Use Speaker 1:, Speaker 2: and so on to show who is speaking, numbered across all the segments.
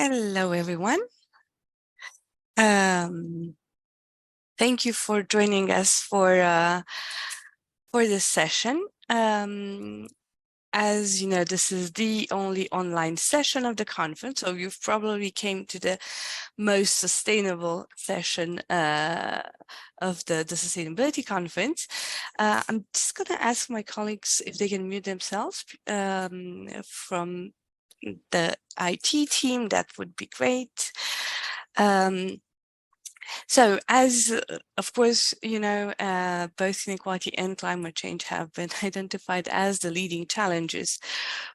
Speaker 1: Hello, everyone. Thank you for joining us for this session. As you know, this is the only online session of the conference, so you've probably came to the most sustainable session of the sustainability conference. I'm just going to ask my colleagues if they can mute themselves from the IT team. That would be great. So as, of course, you know, both inequality and climate change have been identified as the leading challenges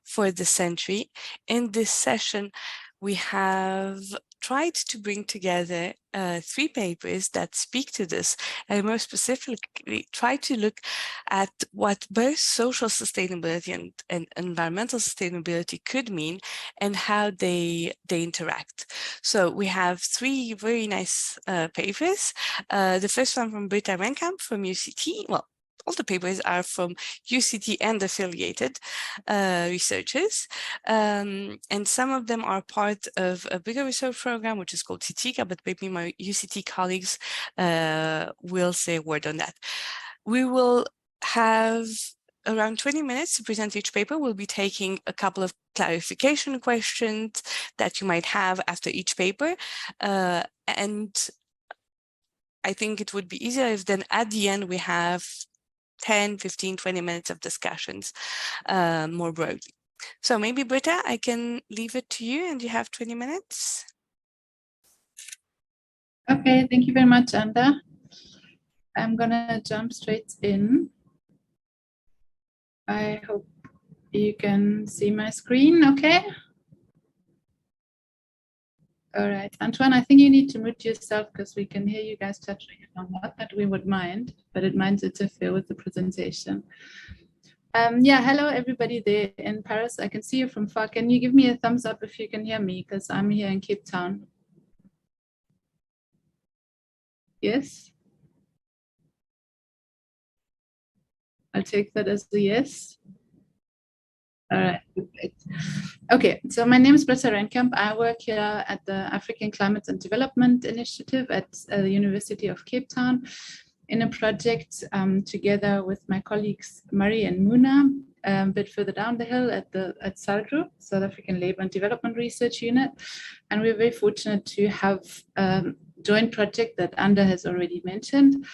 Speaker 1: for the century. In this session, we have tried to bring together 3 papers that speak to this, and more specifically try to look at what both social sustainability and environmental sustainability could mean and how they interact. So we have 3 very nice papers. The first one from Britta Rennkamp from UCT. Well, all the papers are from UCT and affiliated researchers, and some of them are part of a bigger research program, which is called CITICA, but maybe my UCT colleagues will say a word on that. We will have around 20 minutes to present each paper. We'll be taking a couple of clarification questions that you might have after each paper, and I think it would be easier if then at the end we have 10, 15, 20 minutes of discussions more broadly. So maybe, Britta, I can leave it to you and you have 20 minutes.
Speaker 2: Okay, thank you very much, Anda. I'm gonna jump straight in. I hope you can see my screen, okay? All right, Antoine, I think you need to mute yourself because we can hear you guys touching it on. Not that we would mind, but it might interfere with the presentation. Yeah, hello everybody there in Paris. I can see you from far. Can you give me a thumbs up if you can hear me? Because I'm here in Cape Town. Yes? I'll take that as a yes. All right, perfect. Okay, so my name is Britta Rennkamp. I work here at the African Climate and Development Initiative at the University of Cape Town in a project together with my colleagues Murray and Muna, a bit further down the hill at SALDRU, South African Labour and Development Research Unit. And we're very fortunate to have a joint project that Anda has already mentioned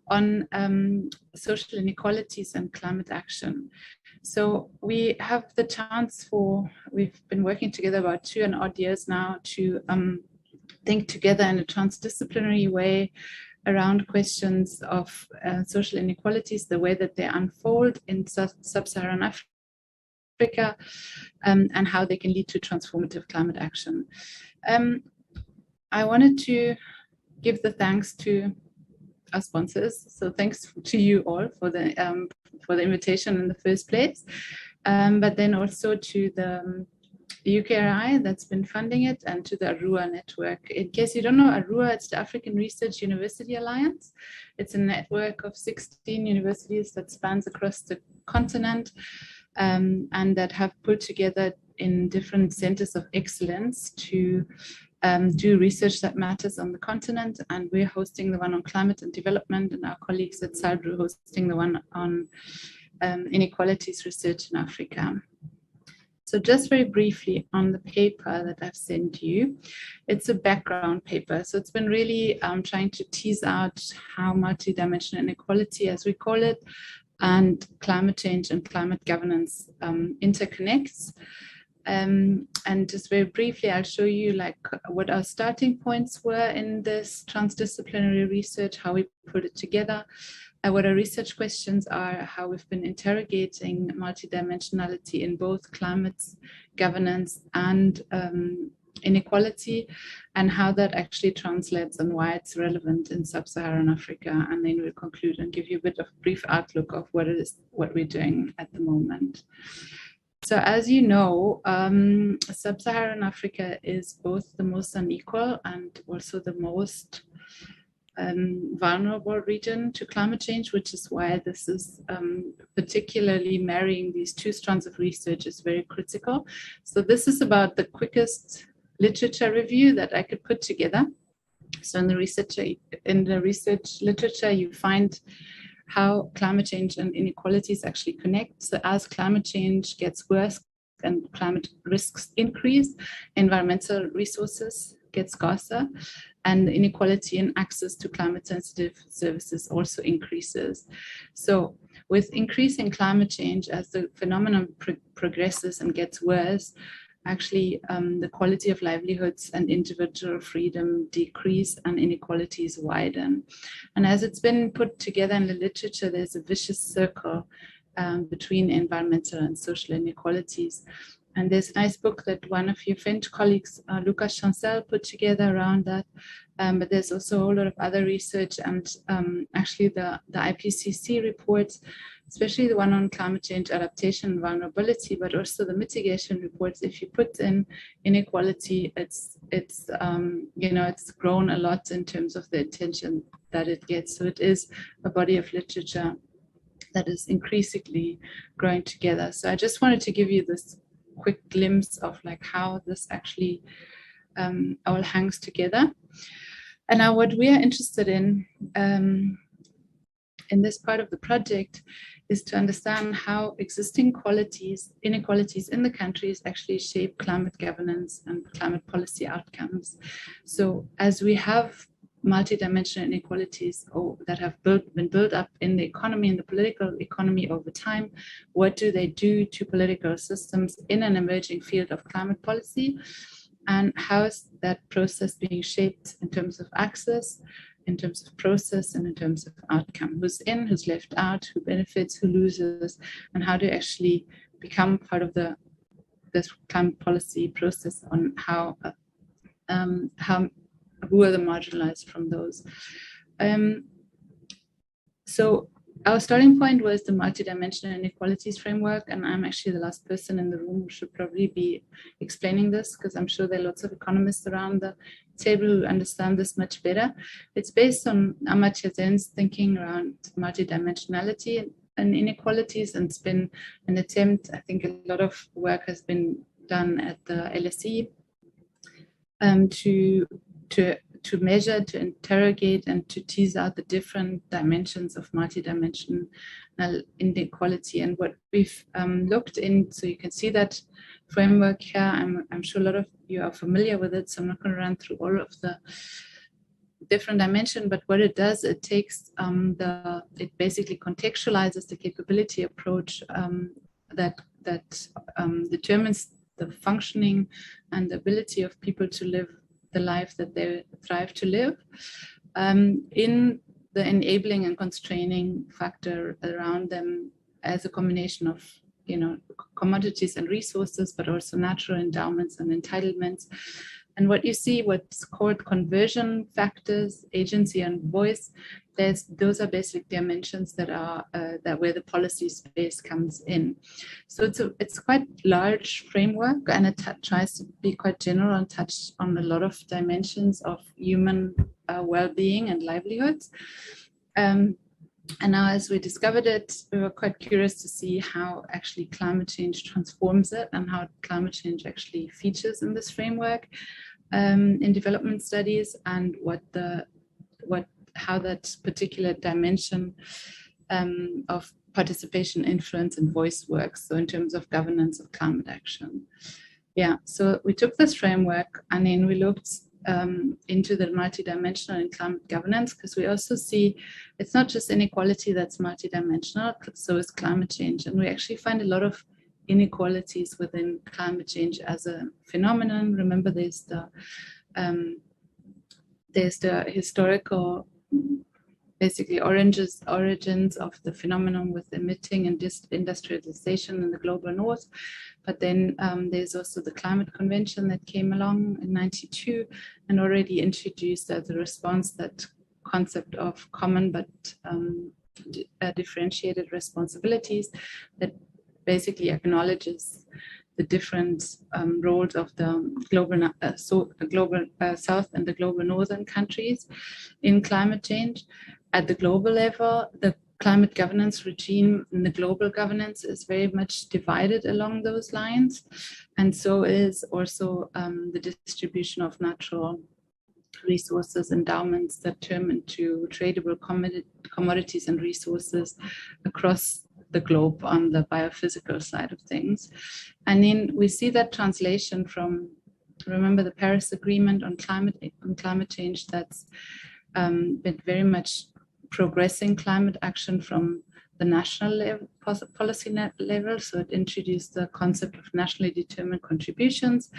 Speaker 2: on social inequalities and climate action. So we have the chance we've been working together about 2 and odd years now to think together in a transdisciplinary way around questions of social inequalities, the way that they unfold in Sub Saharan Africa, and how they can lead to transformative climate action. I wanted to give the thanks to our sponsors. So thanks to you all for the invitation in the first place, but then also to the UKRI that's been funding it, and to the ARUA network. In case you don't know ARUA, it's the African Research University Alliance. It's a network of 16 universities that spans across the continent, and that have put together in different centers of excellence to do research that matters on the continent. And we're hosting the one on climate and development, and our colleagues at SALDRU hosting the one on inequalities research in Africa. So just very briefly on the paper that I've sent you, it's a background paper. So it's been really trying to tease out how multidimensional inequality, as we call it, and climate change and climate governance interconnects. And just very briefly, I'll show you like what our starting points were in this transdisciplinary research, how we put it together, what our research questions are, how we've been interrogating multidimensionality in both climate governance and inequality, and how that actually translates and why it's relevant in Sub-Saharan Africa. And then we'll conclude and give you a bit of brief outlook of what we're doing at the moment. So as you know, Sub-Saharan Africa is both the most unequal and also the most vulnerable region to climate change, which is why this is particularly marrying these 2 strands of research is very critical. So this is about the quickest literature review that I could put together. So in the research literature, you find how climate change and inequalities actually connect. So as climate change gets worse and climate risks increase, environmental resources get scarcer, and inequality in access to climate sensitive services also increases. So with increasing climate change, as the phenomenon progresses and gets worse, actually the quality of livelihoods and individual freedom decrease and inequalities widen. And as it's been put together in the literature, there's a vicious circle between environmental and social inequalities. And there's a nice book that one of your French colleagues, Lucas Chancel, put together around that. But there's also a whole lot of other research, and actually the IPCC reports, especially the one on climate change adaptation and vulnerability, but also the mitigation reports. If you put in inequality, it's grown a lot in terms of the attention that it gets. So it is a body of literature that is increasingly growing together. So I just wanted to give you this quick glimpse of like how this actually all hangs together. And now what we are interested in this part of the project is to understand how existing inequalities in the countries actually shape climate governance and climate policy outcomes. So as we have multidimensional inequalities that have been built up in the economy, in the political economy over time, what do they do to political systems in an emerging field of climate policy? And how is that process being shaped in terms of access, in terms of process, and in terms of outcome? Who's in, who's left out, who benefits, who loses, and how to actually become part of this climate policy process on who are the marginalized from those. So our starting point was the multidimensional inequalities framework, and I'm actually the last person in the room who should probably be explaining this, because I'm sure there are lots of economists around the table who understand this much better. It's based on Amartya Sen's thinking around multidimensionality and inequalities, and it's been an attempt, I think a lot of work has been done at the LSE to measure, to interrogate, and to tease out the different dimensions of multidimensional inequality. And what we've looked in, so you can see that framework here. I'm sure a lot of you are familiar with it, so I'm not going to run through all of the different dimensions, but what it does, it takes it basically contextualizes the capability approach that determines the functioning and the ability of people to live the life that they thrive to live, in the enabling and constraining factor around them as a combination of, commodities and resources, but also natural endowments and entitlements. And what you see, what's called conversion factors, agency and voice, those are basic dimensions that are where the policy space comes in. So it's quite large framework, and it tries to be quite general and touch on a lot of dimensions of human well-being and livelihoods. And now, as we discovered it, we were quite curious to see how actually climate change transforms it, and how climate change actually features in this framework in development studies, and how that particular dimension of participation, influence, and voice works. So in terms of governance of climate action. Yeah, so we took this framework and then we looked into the multidimensional in climate governance, because we also see it's not just inequality that's multidimensional, so is climate change. And we actually find a lot of inequalities within climate change as a phenomenon. Remember, there's the historical, basically origins of the phenomenon with emitting and industrialization in the global north. But then there's also the climate convention that came along in '92 and already introduced as a response that concept of common but differentiated responsibilities that basically acknowledges the different roles of the global south and the global northern countries in climate change. At the global level, the climate governance regime and the global governance is very much divided along those lines. And so is also the distribution of natural resources, endowments that turn into tradable commodities and resources across the globe on the biophysical side of things. And then we see that translation from, remember, the Paris Agreement on climate change that's been very much progressing climate action from the national level, policy level. So it introduced the concept of nationally determined contributions,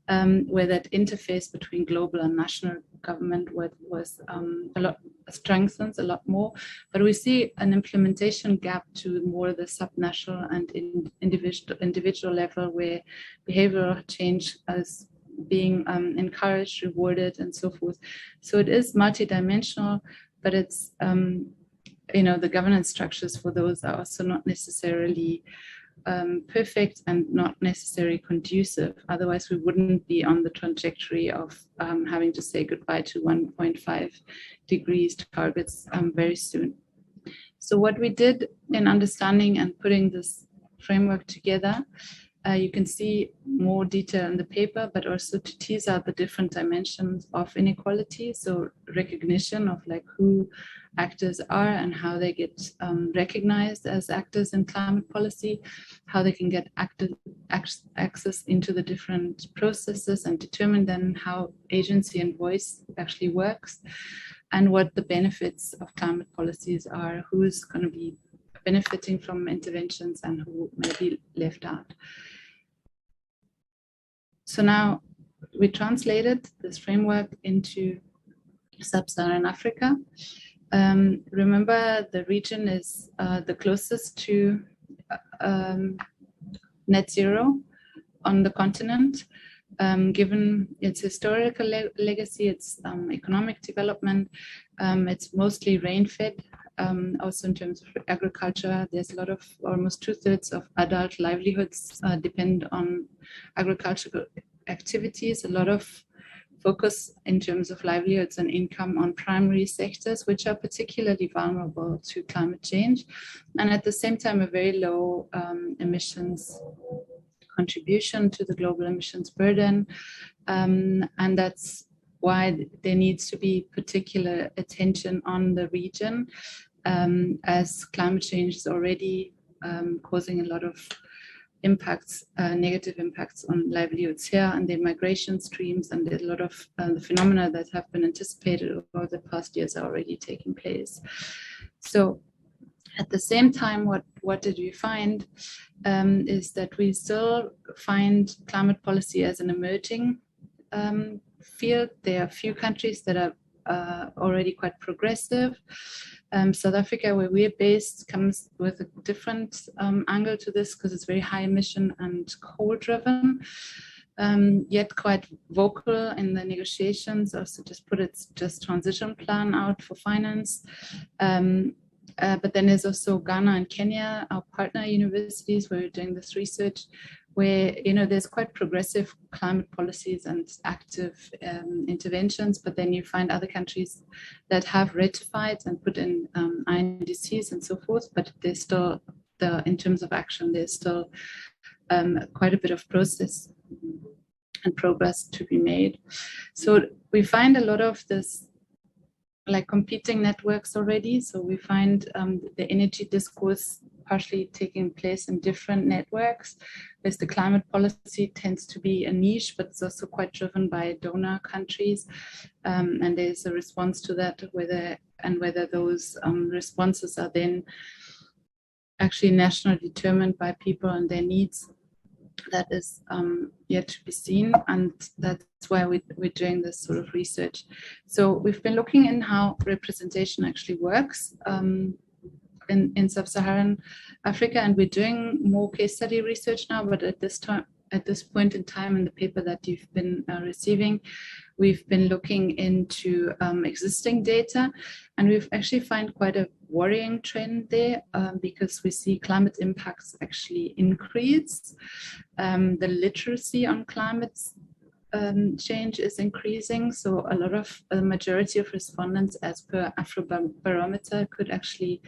Speaker 2: where that interface between global and national government was a lot strengthens a lot more. But we see an implementation gap to more the subnational and individual level, where behavioral change is being encouraged, rewarded, and so forth. So it is multidimensional, but it's the governance structures for those are also not necessarily perfect and not necessarily conducive. Otherwise, we wouldn't be on the trajectory of having to say goodbye to 1.5 degrees targets very soon. So what we did in understanding and putting this framework together, you can see more detail in the paper, but also to tease out the different dimensions of inequality. So recognition of like who actors are and how they get recognized as actors in climate policy, how they can get access into the different processes and determine then how agency and voice actually works, and what the benefits of climate policies are, who's going to be benefiting from interventions and who may be left out. So now we translated this framework into Sub Saharan Africa. Remember, the region is the closest to net zero on the continent, given its historical legacy, its economic development. It's mostly rain-fed. Also in terms of agriculture, there's a lot of, almost 2/3 of adult livelihoods depend on agricultural activities. A lot of focus in terms of livelihoods and income on primary sectors, which are particularly vulnerable to climate change. And at the same time, a very low emissions contribution to the global emissions burden. And that's why there needs to be particular attention on the region, as climate change is already causing a lot of impacts, negative impacts on livelihoods here, and the migration streams and a lot of the phenomena that have been anticipated over the past years are already taking place. So at the same time, what did we find is that we still find climate policy as an emerging field. There are a few countries that are already quite progressive. South Africa, where we're based, comes with a different angle to this because it's very high emission and coal driven, yet quite vocal in the negotiations. Also just put its just transition plan out for finance. But then there's also Ghana and Kenya, our partner universities, where we're doing this research, where there's quite progressive climate policies and active interventions, but then you find other countries that have ratified and put in INDCs and so forth, but there's still, in terms of action, there's still quite a bit of process and progress to be made. So we find a lot of this like competing networks already. So we find the energy discourse partially taking place in different networks, whereas the climate policy tends to be a niche, but it's also quite driven by donor countries. And there's a response to that, whether those responses are then actually nationally determined by people and their needs, that is yet to be seen, and that's why we're doing this sort of research. So we've been looking in how representation actually works in Sub-Saharan Africa, and we're doing more case study research now, but at this point in time in the paper that you've been receiving, we've been looking into existing data, and we've actually found quite a worrying trend there because we see climate impacts actually increase. The literacy on climate change is increasing. So a lot of the majority of respondents, as per Afrobarometer, could actually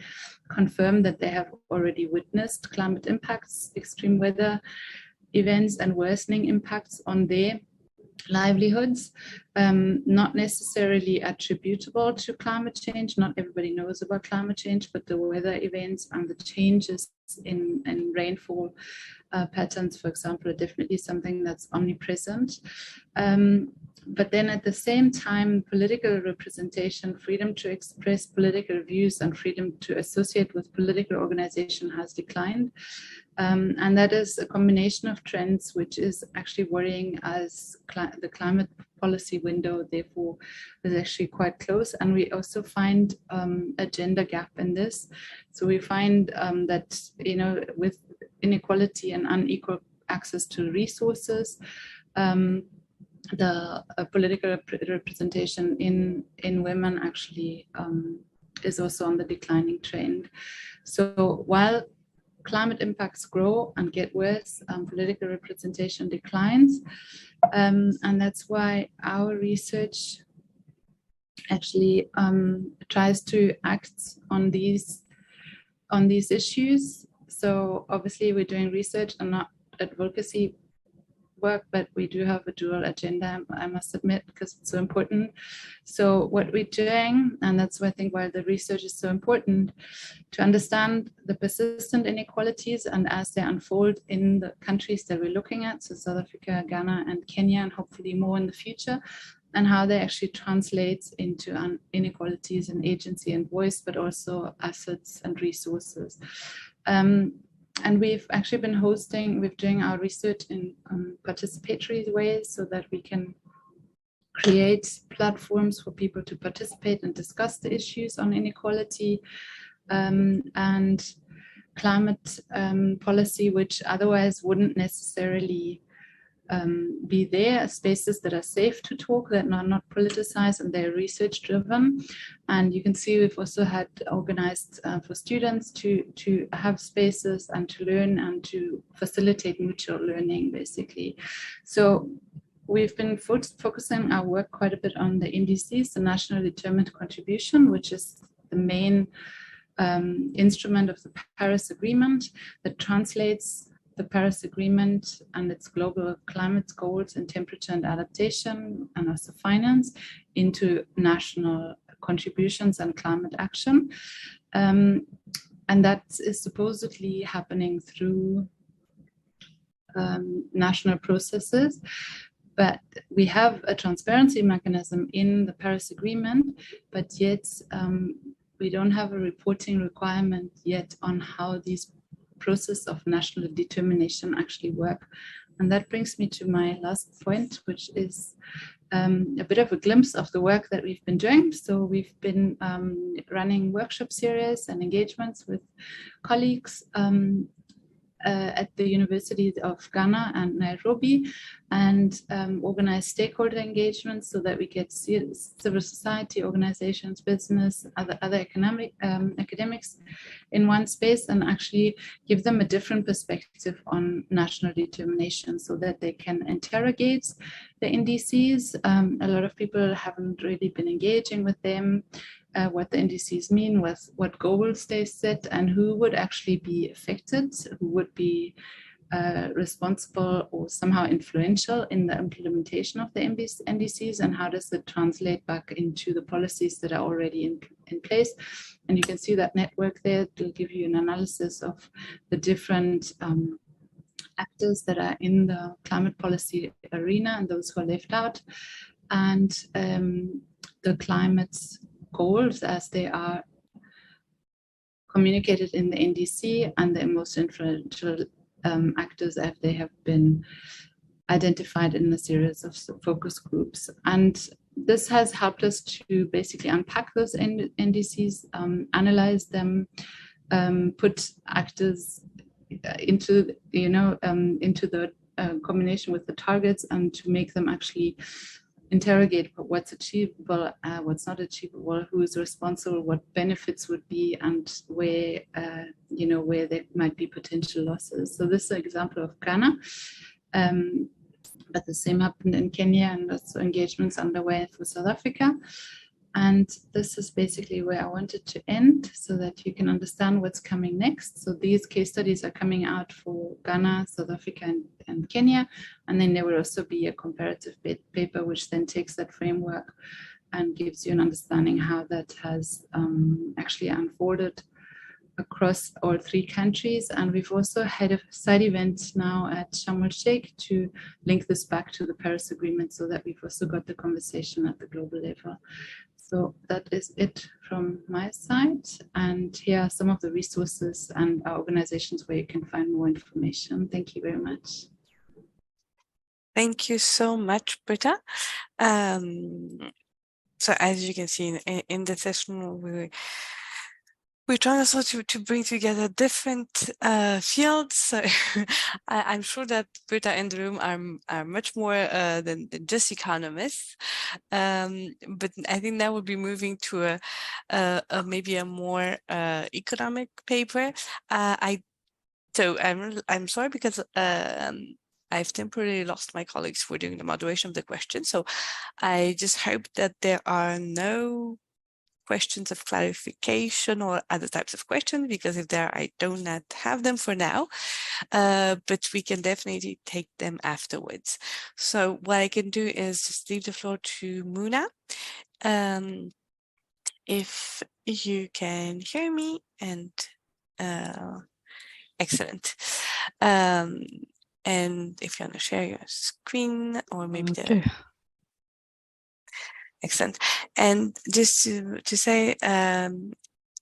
Speaker 2: confirm that they have already witnessed climate impacts, extreme weather events, and worsening impacts on their livelihoods, not necessarily attributable to climate change. Not everybody knows about climate change, but the weather events and the changes in rainfall patterns, for example, are definitely something that's omnipresent. But then at the same time, political representation, freedom to express political views, and freedom to associate with political organization has declined. And that is a combination of trends, which is actually worrying, as the climate policy window, therefore, is actually quite close. And we also find a gender gap in this. So we find that, you know, with inequality and unequal access to resources, the political representation in women actually is also on the declining trend. So while climate impacts grow and get worse, political representation declines. And that's why our research actually tries to act on these issues. So obviously we're doing research and not advocacy work, but we do have a dual agenda, I must admit, because it's so important. So what we're doing, and that's why I think why the research is so important, to understand the persistent inequalities and as they unfold in the countries that we're looking at, so South Africa, Ghana, and Kenya, and hopefully more in the future, and how they actually translate into inequalities in agency and voice, but also assets and resources. And we've actually been we're doing our research in participatory ways so that we can create platforms for people to participate and discuss the issues on inequality and climate policy, which otherwise wouldn't necessarily be there, spaces that are safe to talk, that are not politicized, and they're research driven. And you can see we've also had organized for students to have spaces and to learn and to facilitate mutual learning, basically. So we've been focusing our work quite a bit on the NDCs, the National Determined Contribution, which is the main instrument of the Paris Agreement that translates the Paris Agreement and its global climate goals in temperature and adaptation, and also finance, into national contributions and climate action. And that is supposedly happening through national processes. But we have a transparency mechanism in the Paris Agreement, but yet we don't have a reporting requirement yet on how these process of national determination actually work. And that brings me to my last point, which is a bit of a glimpse of the work that we've been doing. So we've been running workshop series and engagements with colleagues at the University of Ghana and Nairobi, and organize stakeholder engagements so that we get civil society organizations, business, other academics in one space, and actually give them a different perspective on national determination so that they can interrogate the NDCs. A lot of people haven't really been engaging with them, what the NDCs mean, what goals they set, and who would actually be affected, who would be responsible or somehow influential in the implementation of the NDCs, and how does it translate back into the policies that are already in place. And you can see that network there to give you an analysis of the different actors that are in the climate policy arena and those who are left out, and the climate goals as they are communicated in the NDC, and the most influential actors as they have been identified in a series of focus groups. And this has helped us to basically unpack those NDCs, analyze them, put actors into, into the combination with the targets, and to make them actually interrogate what's achievable, what's not achievable, who is responsible, what benefits would be, and where, where there might be potential losses. So this is an example of Ghana. But the same happened in Kenya, and also engagements underway for South Africa. And this is basically where I wanted to end so that you can understand what's coming next. So these case studies are coming out for Ghana, South Africa, and Kenya. And then there will also be a comparative paper, which then takes that framework and gives you an understanding how that has actually unfolded across all 3 countries. And we've also had a side event now at Sharm el-Sheikh to link this back to the Paris Agreement, so that we've also got the conversation at the global level. So that is it from my side. And here are some of the resources and our organizations where you can find more information. Thank you very much.
Speaker 1: Thank you so much, Britta. So as you can see in the session, we're trying also to bring together different fields. So I'm sure that Britta in the room are much more than just economists. But I think that would be moving to maybe a more economic paper. So I'm sorry, because I've temporarily lost my colleagues for doing the moderation of the question. So I just hope that there are no questions of clarification or other types of questions, because if there are, I do not have them for now, but we can definitely take them afterwards. So what I can do is just leave the floor to Muna. If you can hear me, and excellent. And if you want to share your screen, or maybe
Speaker 3: okay.
Speaker 1: Excellent. And just to say,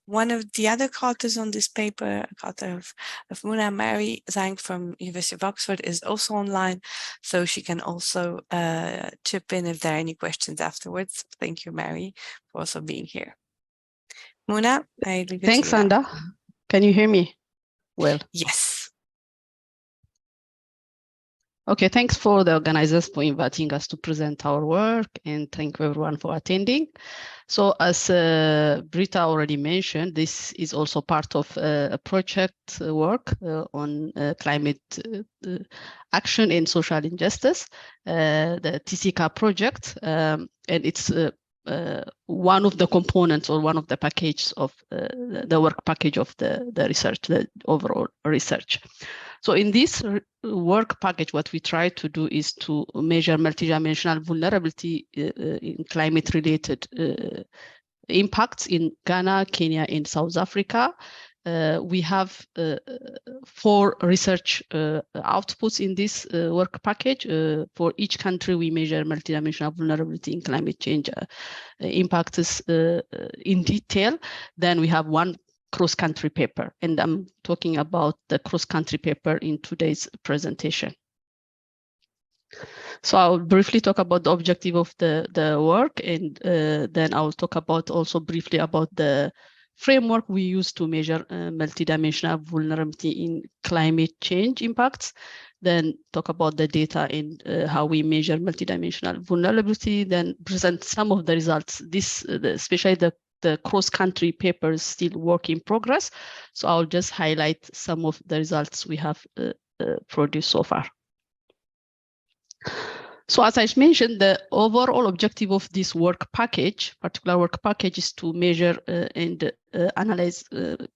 Speaker 1: one of the other co-authors on this paper, co-author of Muna, Mary Zhang from University of Oxford, is also online, so she can also chip in if there are any questions afterwards. Thank you, Mary, for also being here. Muna, I leave it
Speaker 3: Thanks,
Speaker 1: to you now.
Speaker 3: Anda. Can you hear me well?
Speaker 1: Yes.
Speaker 3: Okay, thanks for the organizers for inviting us to present our work, and thank you everyone for attending. So as Britta already mentioned, this is also part of a project work on climate action and social injustice, the TCCA project, and it's one of the components or one of the packages of the work package of the research, the overall research. So in this work package, what we try to do is to measure multidimensional vulnerability in climate-related impacts in Ghana, Kenya, and South Africa. We have 4 research outputs in this work package. For each country, we measure multidimensional vulnerability in climate change impacts in detail. Then we have 1 cross-country paper, and I'm talking about the cross-country paper in today's presentation. So I'll briefly talk about the objective of the work, and then I'll talk about also briefly about the framework we use to measure multidimensional vulnerability in climate change impacts, then talk about the data and how we measure multidimensional vulnerability, then present some of the results. This, especially the cross-country paper is still work in progress. So I'll just highlight some of the results we have produced so far. So as I mentioned, the overall objective of this particular work package, is to measure and analyze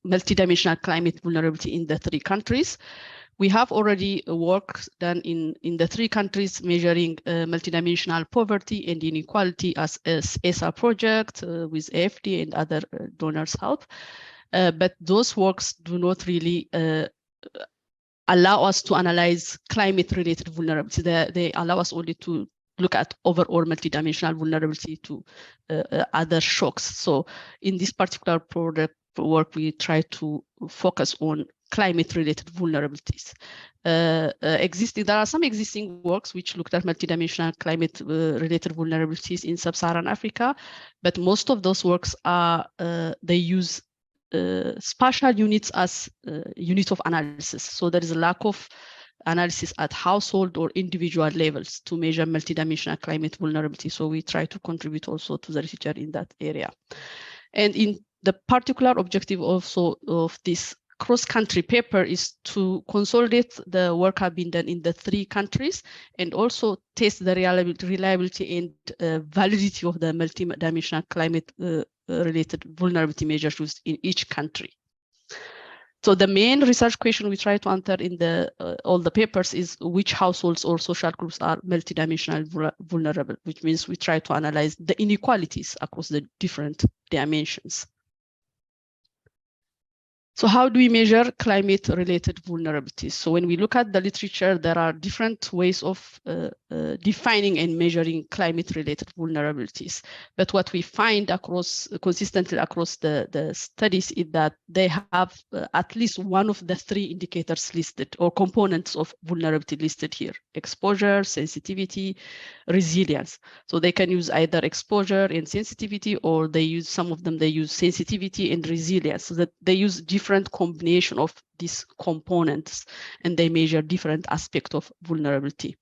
Speaker 3: multidimensional climate vulnerability in the 3 countries. We have already work done in the 3 countries measuring multidimensional poverty and inequality as a ESA project with AFD and other donors' help. But those works do not really allow us to analyze climate-related vulnerability. They allow us only to look at overall multidimensional vulnerability to other shocks. So in this particular project work, we try to focus on climate-related vulnerabilities. There are some existing works which looked at multidimensional climate-related vulnerabilities in Sub Saharan Africa, but most of those works are they use spatial units as units of analysis. So there is a lack of analysis at household or individual levels to measure multidimensional climate vulnerability. So we try to contribute also to the research in that area. And in the particular objective also of this cross-country paper is to consolidate the work have been done in the 3 countries and also test the reliability and validity of the multidimensional climate related vulnerability measures used in each country. So the main research question we try to answer in all the papers is which households or social groups are multidimensional vulnerable, which means we try to analyze the inequalities across the different dimensions. So how do we measure climate-related vulnerabilities? So when we look at the literature, there are different ways of defining and measuring climate-related vulnerabilities. But what we find consistently across the studies is that they have at least one of the 3 indicators listed or components of vulnerability listed here: exposure, sensitivity, resilience. So they can use either exposure and sensitivity, or some of them use sensitivity and resilience, so that they use different combination of these components and they measure different aspects of vulnerability.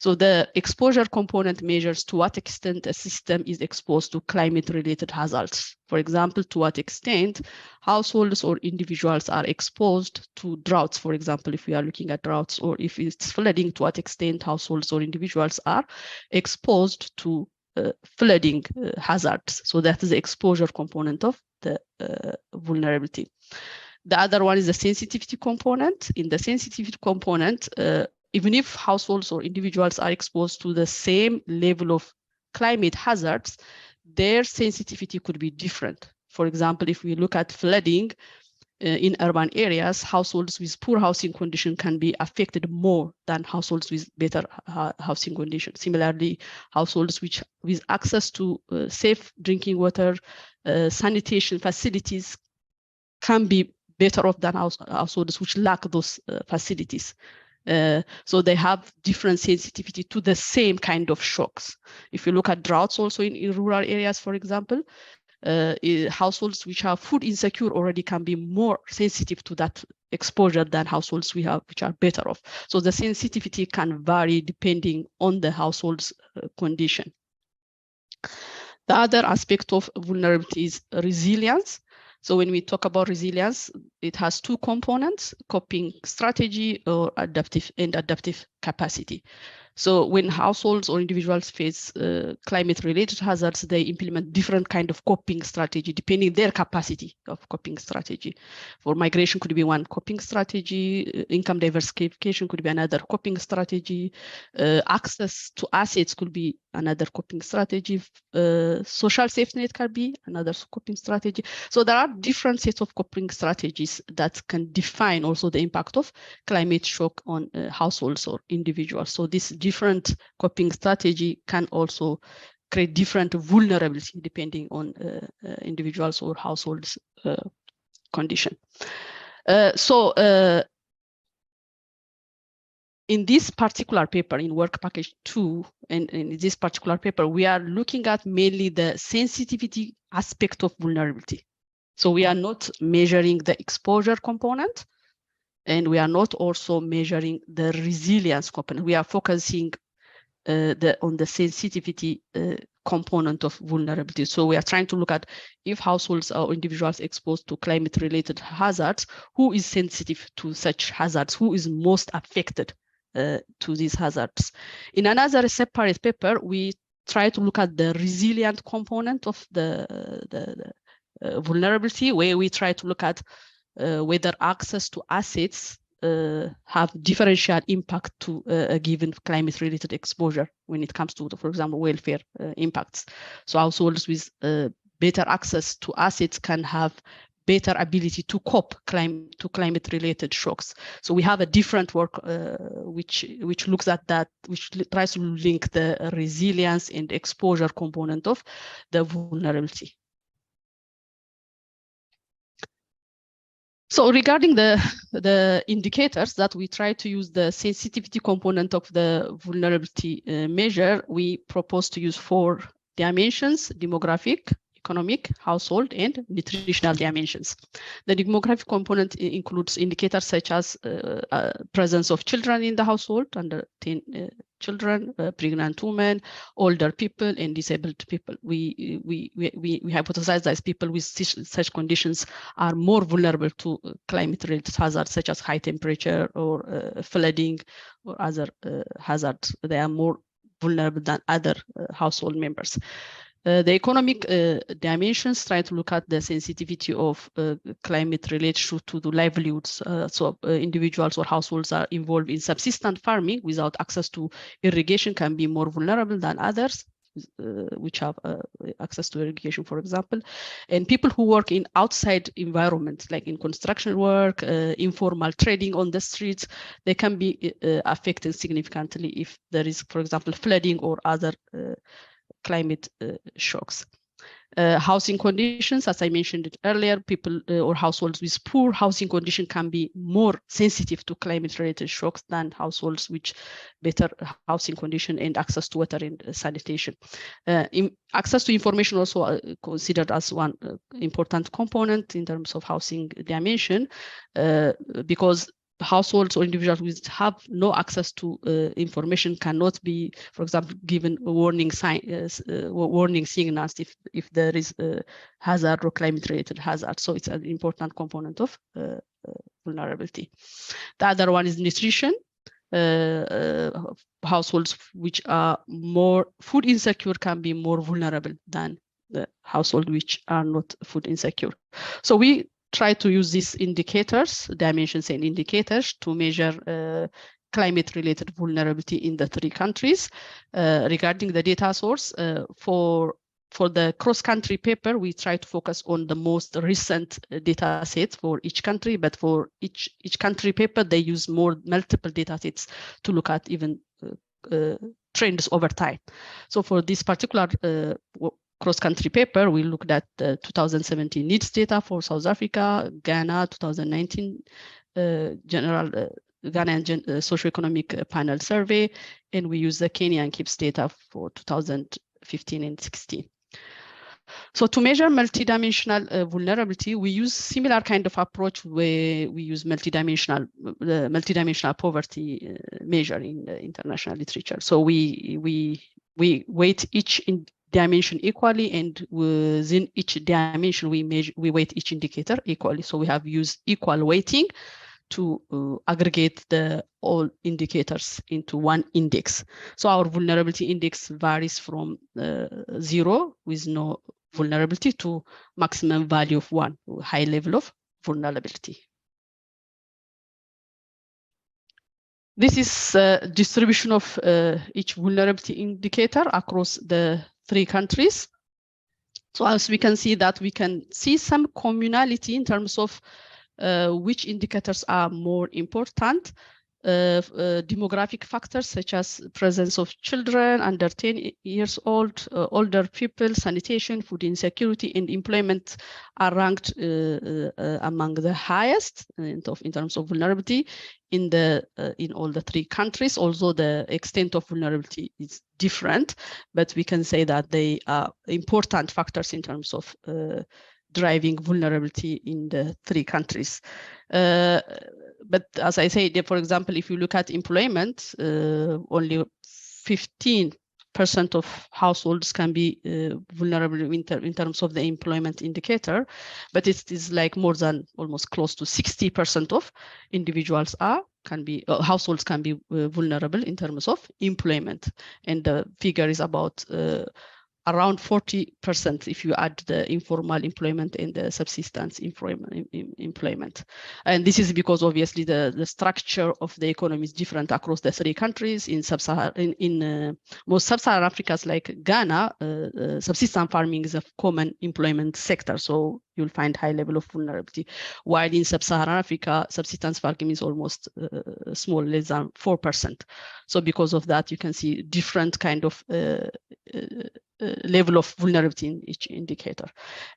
Speaker 3: So the exposure component measures to what extent a system is exposed to climate-related hazards. For example, to what extent households or individuals are exposed to droughts, for example, if we are looking at droughts, or if it's flooding, to what extent households or individuals are exposed to flooding hazards. So that is the exposure component of the vulnerability. The other one is the sensitivity component. In the sensitivity component, even if households or individuals are exposed to the same level of climate hazards, their sensitivity could be different. For example, if we look at flooding in urban areas, households with poor housing condition can be affected more than households with better housing conditions. Similarly, households with access to safe drinking water, sanitation facilities can be better off than households which lack those facilities. So they have different sensitivity to the same kind of shocks. If you look at droughts also in rural areas, for example, households which are food insecure already can be more sensitive to that exposure than households which are better off. So the sensitivity can vary depending on the household's condition. The other aspect of vulnerability is resilience. So when we talk about resilience, it has 2 components: coping strategy or adaptive capacity. So when households or individuals face climate-related hazards, they implement different kind of coping strategy depending their capacity of coping strategy. For migration could be one coping strategy, income diversification could be another coping strategy, access to assets could be another coping strategy, social safety net can be another coping strategy. So there are different sets of coping strategies that can define also the impact of climate shock on households or individuals. So this different coping strategy can also create different vulnerability depending on individuals or households condition. In this particular paper, in work package 2, and in this particular paper, we are looking at mainly the sensitivity aspect of vulnerability. So we are not measuring the exposure component, and we are not also measuring the resilience component. We are focusing on the sensitivity component of vulnerability. So we are trying to look at if households or individuals exposed to climate-related hazards, who is sensitive to such hazards, who is most affected to these hazards. In another separate paper, we try to look at the resilient component of the vulnerability, where we try to look at whether access to assets have differential impact to a given climate-related exposure when it comes to, for example, welfare impacts. So households with better access to assets can have better ability to cope to climate-related shocks. So we have a different work which looks at that, which tries to link the resilience and exposure component of the vulnerability. So regarding the indicators that we try to use the sensitivity component of the vulnerability measure, we propose to use 4 dimensions: demographic, economic, household, and nutritional dimensions. The demographic component includes indicators such as presence of children in the household, under 10 children, pregnant women, older people, and disabled people. We hypothesize that people with such conditions are more vulnerable to climate-related hazards such as high temperature or flooding or other hazards. They are more vulnerable than other household members. The economic dimensions try to look at the sensitivity of climate related to the livelihoods. Individuals or households are involved in subsistence farming without access to irrigation can be more vulnerable than others, which have access to irrigation, for example. And people who work in outside environments, like in construction work, informal trading on the streets, they can be affected significantly if there is, for example, flooding or other climate shocks. Housing conditions, as I mentioned it earlier, people or households with poor housing condition can be more sensitive to climate-related shocks than households with better housing condition and access to water and sanitation. Access to information also considered as one important component in terms of housing dimension, because households or individuals who have no access to information cannot be, for example, given warning signals if there is a hazard or climate-related hazard. So it's an important component of vulnerability. The other one is nutrition. Households which are more food insecure can be more vulnerable than the households which are not food insecure. So we try to use these indicators, dimensions and indicators, to measure climate-related vulnerability in the 3 countries. Regarding the data source, for the cross-country paper, we try to focus on the most recent data sets for each country, but for each country paper, they use multiple data sets to look at even trends over time. So for this particular cross-country paper, we looked at the 2017 needs data for South Africa, Ghana, 2019 general Ghanaian socioeconomic panel survey, and we use the Kenyan KIPS data for 2015 and 16. So to measure multidimensional vulnerability, we use similar kind of approach where we use multidimensional poverty measure in the international literature. So we weight each dimension equally, and within each dimension we weight each indicator equally. So we have used equal weighting to aggregate all indicators into one index. So our vulnerability index varies from 0 with no vulnerability to maximum value of 1, high level of vulnerability. This is a distribution of each vulnerability indicator across the 3 countries. So as we can see that we can see some communality in terms of which indicators are more important. Demographic factors such as presence of children under 10 years old, older people, sanitation, food insecurity, and employment are ranked among the highest in terms of vulnerability in all the 3 countries. Although the extent of vulnerability is different, but we can say that they are important factors in terms of driving vulnerability in the 3 countries. But as I say, for example, if you look at employment, only 15% of households can be vulnerable in terms of the employment indicator, but it is like more than almost close to 60% of individuals households can be vulnerable in terms of employment, and the figure is about around 40% if you add the informal employment and the subsistence employment. And this is because obviously the structure of the economy is different across the 3 countries. In most Sub-Saharan Africas like Ghana, subsistence farming is a common employment sector, so you'll find high level of vulnerability. While in Sub-Saharan Africa, subsistence farming is almost small, less than 4%. So because of that, you can see different kind of level of vulnerability in each indicator.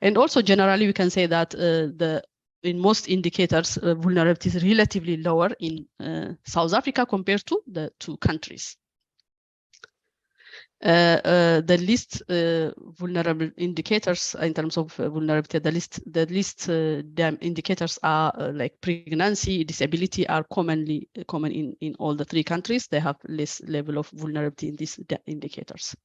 Speaker 3: And also generally, we can say that in most indicators, vulnerability is relatively lower in South Africa compared to the 2 countries. The least vulnerable indicators in terms of vulnerability, the least indicators are like pregnancy, disability are common in all the 3 countries. They have less level of vulnerability in these indicators.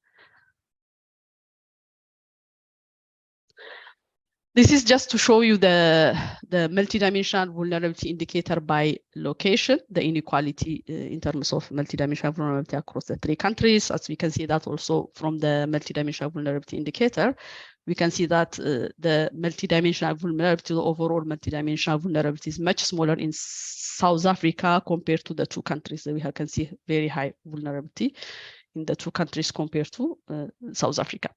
Speaker 3: This is just to show you the multidimensional vulnerability indicator by location, the inequality in terms of multidimensional vulnerability across the 3 countries. As we can see that also from the multidimensional vulnerability indicator, we can see that the multidimensional vulnerability, the overall multidimensional vulnerability is much smaller in South Africa compared to the 2 countries. We can see very high vulnerability in the 2 countries compared to South Africa.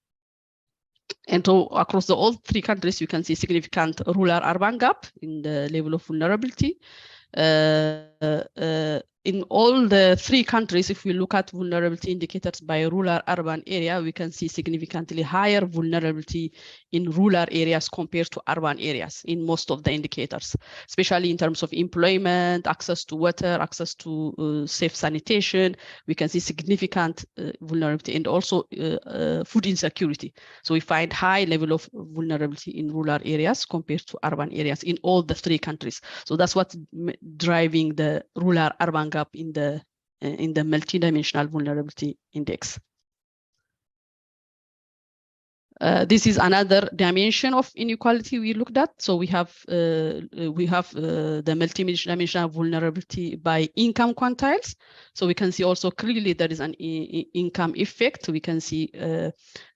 Speaker 3: And so across all 3 countries, you can see significant rural-urban gap in the level of vulnerability. In all the 3 countries, if we look at vulnerability indicators by rural-urban area, we can see significantly higher vulnerability in rural areas compared to urban areas in most of the indicators, especially in terms of employment, access to water, access to safe sanitation. We can see significant vulnerability and also food insecurity. So we find high level of vulnerability in rural areas compared to urban areas in all the 3 countries. So that's what's driving the rural-urban gap in the multidimensional vulnerability index. This is another dimension of inequality we looked at. So we have the multidimensional vulnerability by income quantiles. So we can see also clearly there is an income effect. We can see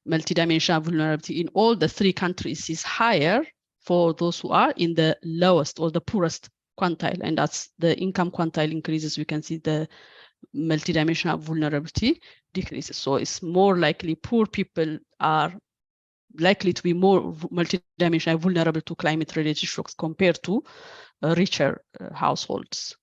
Speaker 3: multidimensional vulnerability in all the 3 countries is higher for those who are in the lowest or the poorest quantile, and that's the income quantile increases, we can see the multidimensional vulnerability decreases. So it's more likely poor people are likely to be more multidimensionally vulnerable to climate-related shocks compared to richer households.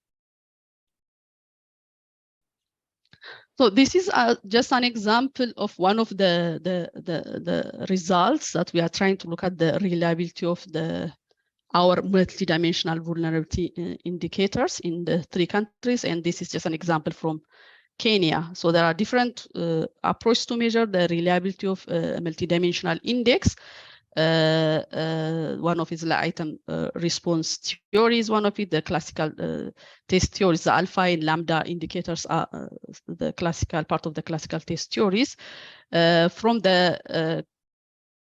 Speaker 3: So this is just an example of one of the results that we are trying to look at, the reliability of our multidimensional vulnerability indicators in the 3 countries. And this is just an example from Kenya. So there are different approaches to measure the reliability of a multidimensional index. One of it is the item response theory is one of it. The classical test theories, the alpha and lambda indicators are the classical part of the classical test theories. From the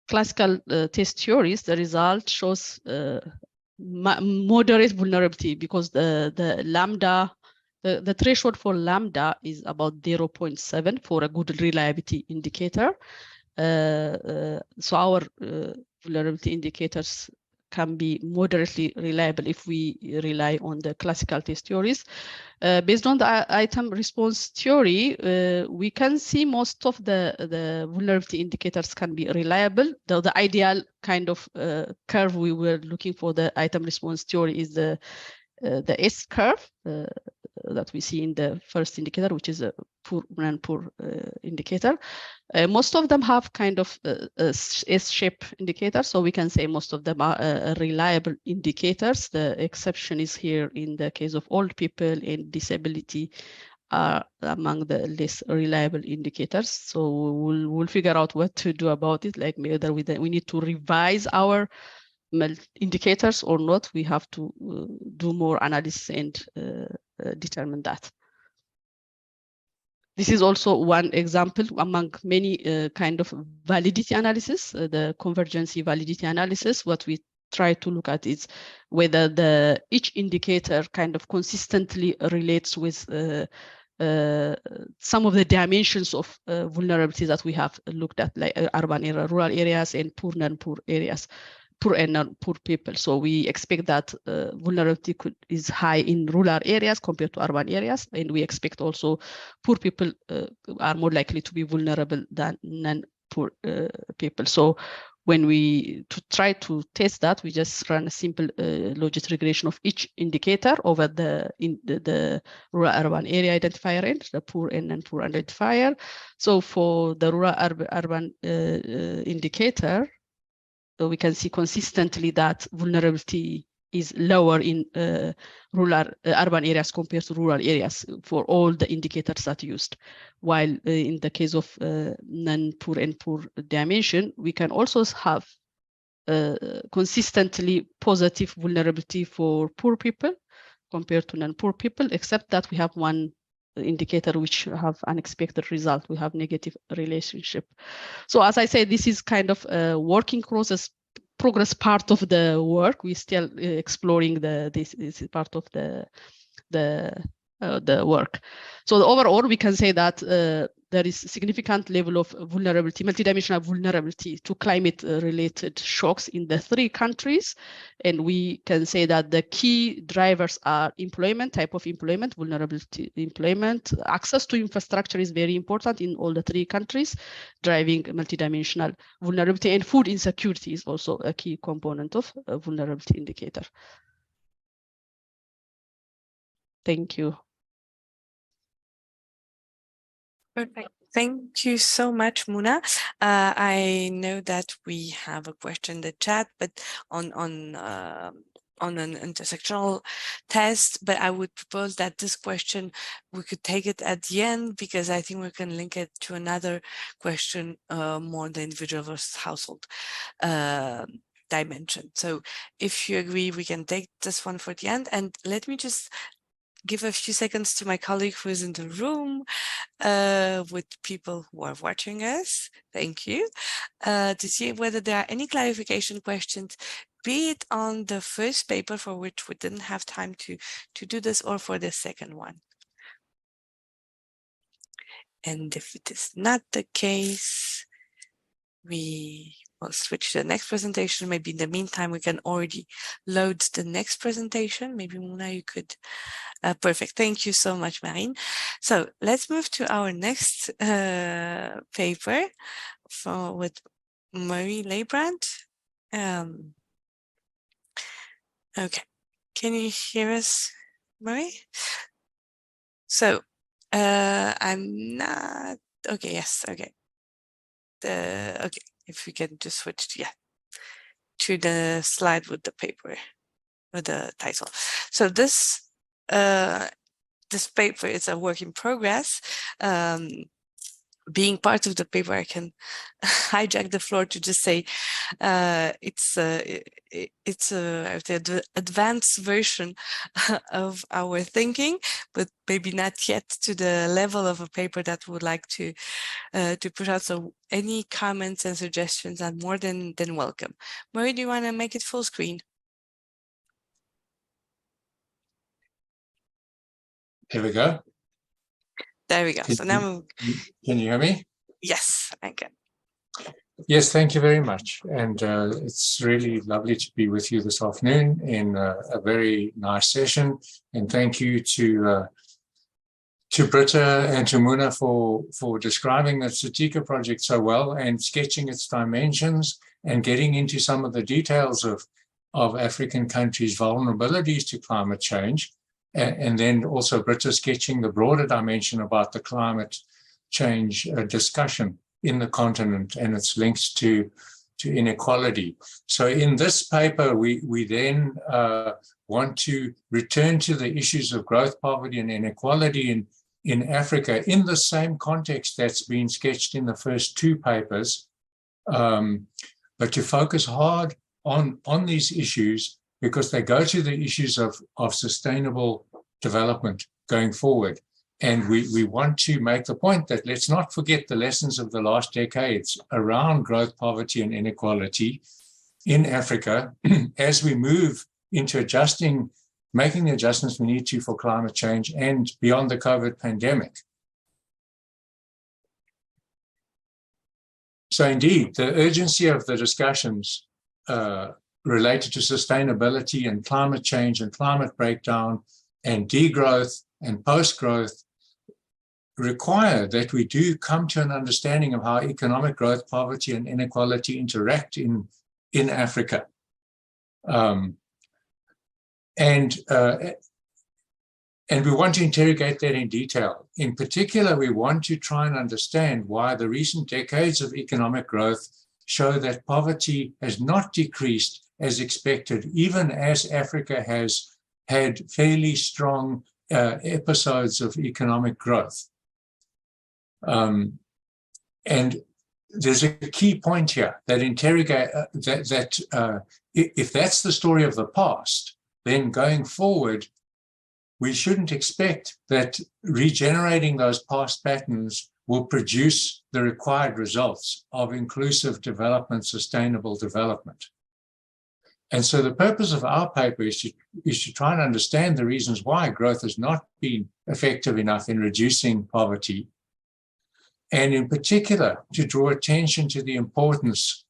Speaker 3: classical test theories, the result shows moderate vulnerability because the lambda, the threshold for lambda is about 0.7 for a good reliability indicator. So our vulnerability indicators can be moderately reliable if we rely on the classical test theories. Based on the item response theory, we can see most of the vulnerability indicators can be reliable. Though the ideal kind of curve we were looking for the item response theory is the S curve that we see in the first indicator, which is a poor and poor indicator. Most of them have kind of S-shape indicators, so we can say most of them are reliable indicators. The exception is here in the case of old people and disability are among the less reliable indicators. So we'll figure out what to do about it, like whether we need to revise our indicators or not. We have to do more analysis and determine that. This is also one example among many kind of validity analysis, the convergency validity analysis. What we try to look at is whether each indicator kind of consistently relates with some of the dimensions of vulnerability that we have looked at, like urban area, rural areas, and poor non-poor areas. Poor and non-poor people. So we expect that vulnerability is high in rural areas compared to urban areas, and we expect also poor people are more likely to be vulnerable than non-poor people. So when we try to test that, we just run a simple logit regression of each indicator over the rural-urban area identifier and the poor and non-poor identifier. So for the rural-urban indicator, we can see consistently that vulnerability is lower in urban areas compared to rural areas for all the indicators that used. While in the case of non-poor and poor dimension, we can also have consistently positive vulnerability for poor people compared to non-poor people, except that we have one indicator which have unexpected result. We have negative relationship. So as I say, this is kind of a working progress part of the work. We're still exploring this is part of the work. So overall, we can say that there is significant level of vulnerability, multidimensional vulnerability to climate-related shocks in the 3 countries. And we can say that the key drivers are employment, type of employment, vulnerability employment, access to infrastructure is very important in all the 3 countries, driving multidimensional vulnerability, and food insecurity is also a key component of a vulnerability indicator. Thank you.
Speaker 1: Perfect. Thank you so much, Muna. I know that we have a question in the chat, but on an intersectional test, but I would propose that this question, we could take it at the end, because I think we can link it to another question, more the individual versus household dimension. So if you agree, we can take this one for the end. And let me just give a few seconds to my colleague who is in the room with people who are watching us. Thank you. To see whether there are any clarification questions, be it on the first paper for which we didn't have time to do this, or for the second one. And if it is not the case, we will switch to the next presentation. Maybe in the meantime, we can already load the next presentation. Maybe Muna, you could. Perfect. Thank you so much, Marine. So let's move to our next paper with Marie Leibbrandt. Okay. Can you hear us, Marie? So I'm not. Okay. Yes. Okay. Okay. If we can just switch to the slide with the paper, with the title. So this paper is a work in progress. Being part of the paper, I can hijack the floor to just say it's the advanced version of our thinking, but maybe not yet to the level of a paper that we would like to push out. So any comments and suggestions are more than welcome. Marie, do you want to make it full screen?
Speaker 4: Here we go.
Speaker 1: There we go. So now,
Speaker 4: can you hear me?
Speaker 1: Yes, I can.
Speaker 4: Yes, thank you very much. And it's really lovely to be with you this afternoon in a very nice session. And thank you to Britta and to Muna for describing the Satika project so well and sketching its dimensions and getting into some of the details of African countries' vulnerabilities to climate change. And then also Britta sketching the broader dimension about the climate change discussion in the continent and its links to inequality. So in this paper, we then want to return to the issues of growth, poverty, and inequality in Africa in the same context that's been sketched in the first 2 papers, but to focus hard on these issues, because they go to the issues of sustainable development going forward. And we want to make the point that let's not forget the lessons of the last decades around growth, poverty, and inequality in Africa as we move into making the adjustments we need to for climate change and beyond the COVID pandemic. So indeed, the urgency of the discussions related to sustainability and climate change and climate breakdown and degrowth and post-growth require that we do come to an understanding of how economic growth, poverty, and inequality interact in Africa. And we want to interrogate that in detail. In particular, we want to try and understand why the recent decades of economic growth show that poverty has not decreased as expected, even as Africa has had fairly strong episodes of economic growth. And there's a key point here that if that's the story of the past, then going forward, we shouldn't expect that regenerating those past patterns will produce the required results of inclusive development, sustainable development. And so the purpose of our paper is to try and understand the reasons why growth has not been effective enough in reducing poverty, and in particular, to draw attention to the importance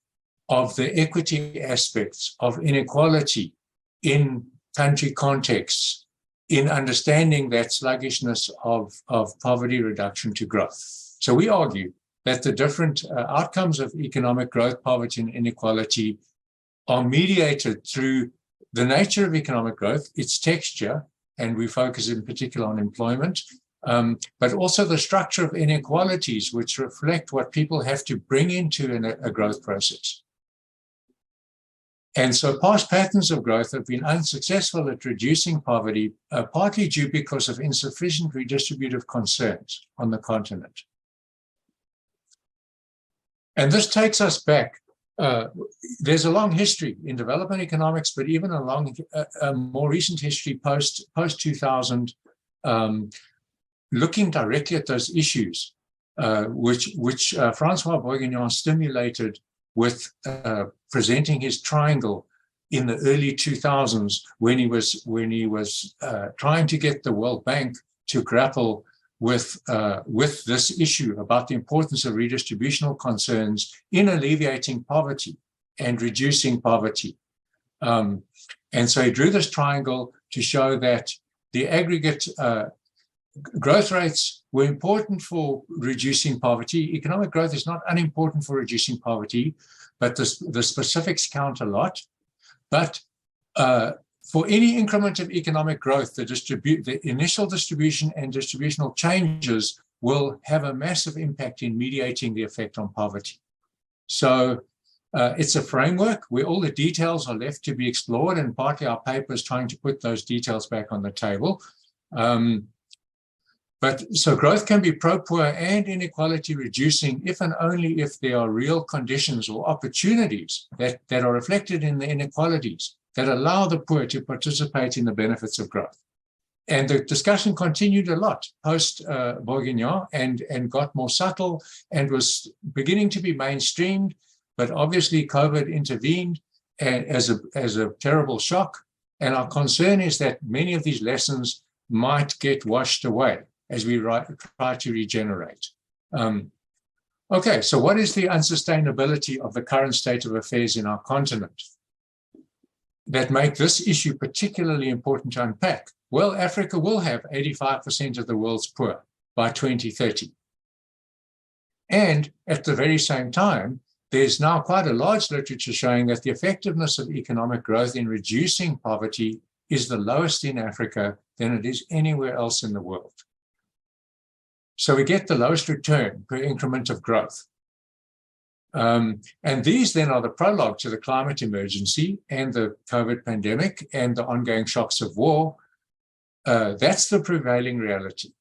Speaker 4: of the equity aspects of inequality in country contexts, in understanding that sluggishness of poverty reduction to growth. So we argue that the different outcomes of economic growth, poverty, and inequality are mediated through the nature of economic growth, its texture, and we focus in particular on employment, but also the structure of inequalities, which reflect what people have to bring into a growth process. And so past patterns of growth have been unsuccessful at reducing poverty, partly due because of insufficient redistributive concerns on the continent. And this takes us back. There's a long history in development economics, but even a more recent history post 2000, looking directly at those issues, which Francois Bourguignon stimulated with presenting his triangle in the early 2000s when he was trying to get the World Bank to grapple with this issue about the importance of redistributional concerns in alleviating poverty and reducing poverty. And so he drew this triangle to show that the aggregate growth rates were important for reducing poverty. Economic growth is not unimportant for reducing poverty, but the specifics count a lot. But for any increment of economic growth, the initial distribution and distributional changes will have a massive impact in mediating the effect on poverty. So it's a framework where all the details are left to be explored, and partly our paper is trying to put those details back on the table. But so growth can be pro-poor and inequality reducing if and only if there are real conditions or opportunities that are reflected in the inequalities that allow the poor to participate in the benefits of growth. And the discussion continued a lot post Bourguignon and got more subtle and was beginning to be mainstreamed, but obviously COVID intervened as a terrible shock. And our concern is that many of these lessons might get washed away as we try to regenerate. Okay, so what is the unsustainability of the current state of affairs in our continent that make this issue particularly important to unpack? Well, Africa will have 85% of the world's poor by 2030. And at the very same time, there's now quite a large literature showing that the effectiveness of economic growth in reducing poverty is the lowest in Africa than it is anywhere else in the world. So we get the lowest return per increment of growth. And these then are the prologue to the climate emergency and the COVID pandemic and the ongoing shocks of war. That's the prevailing reality.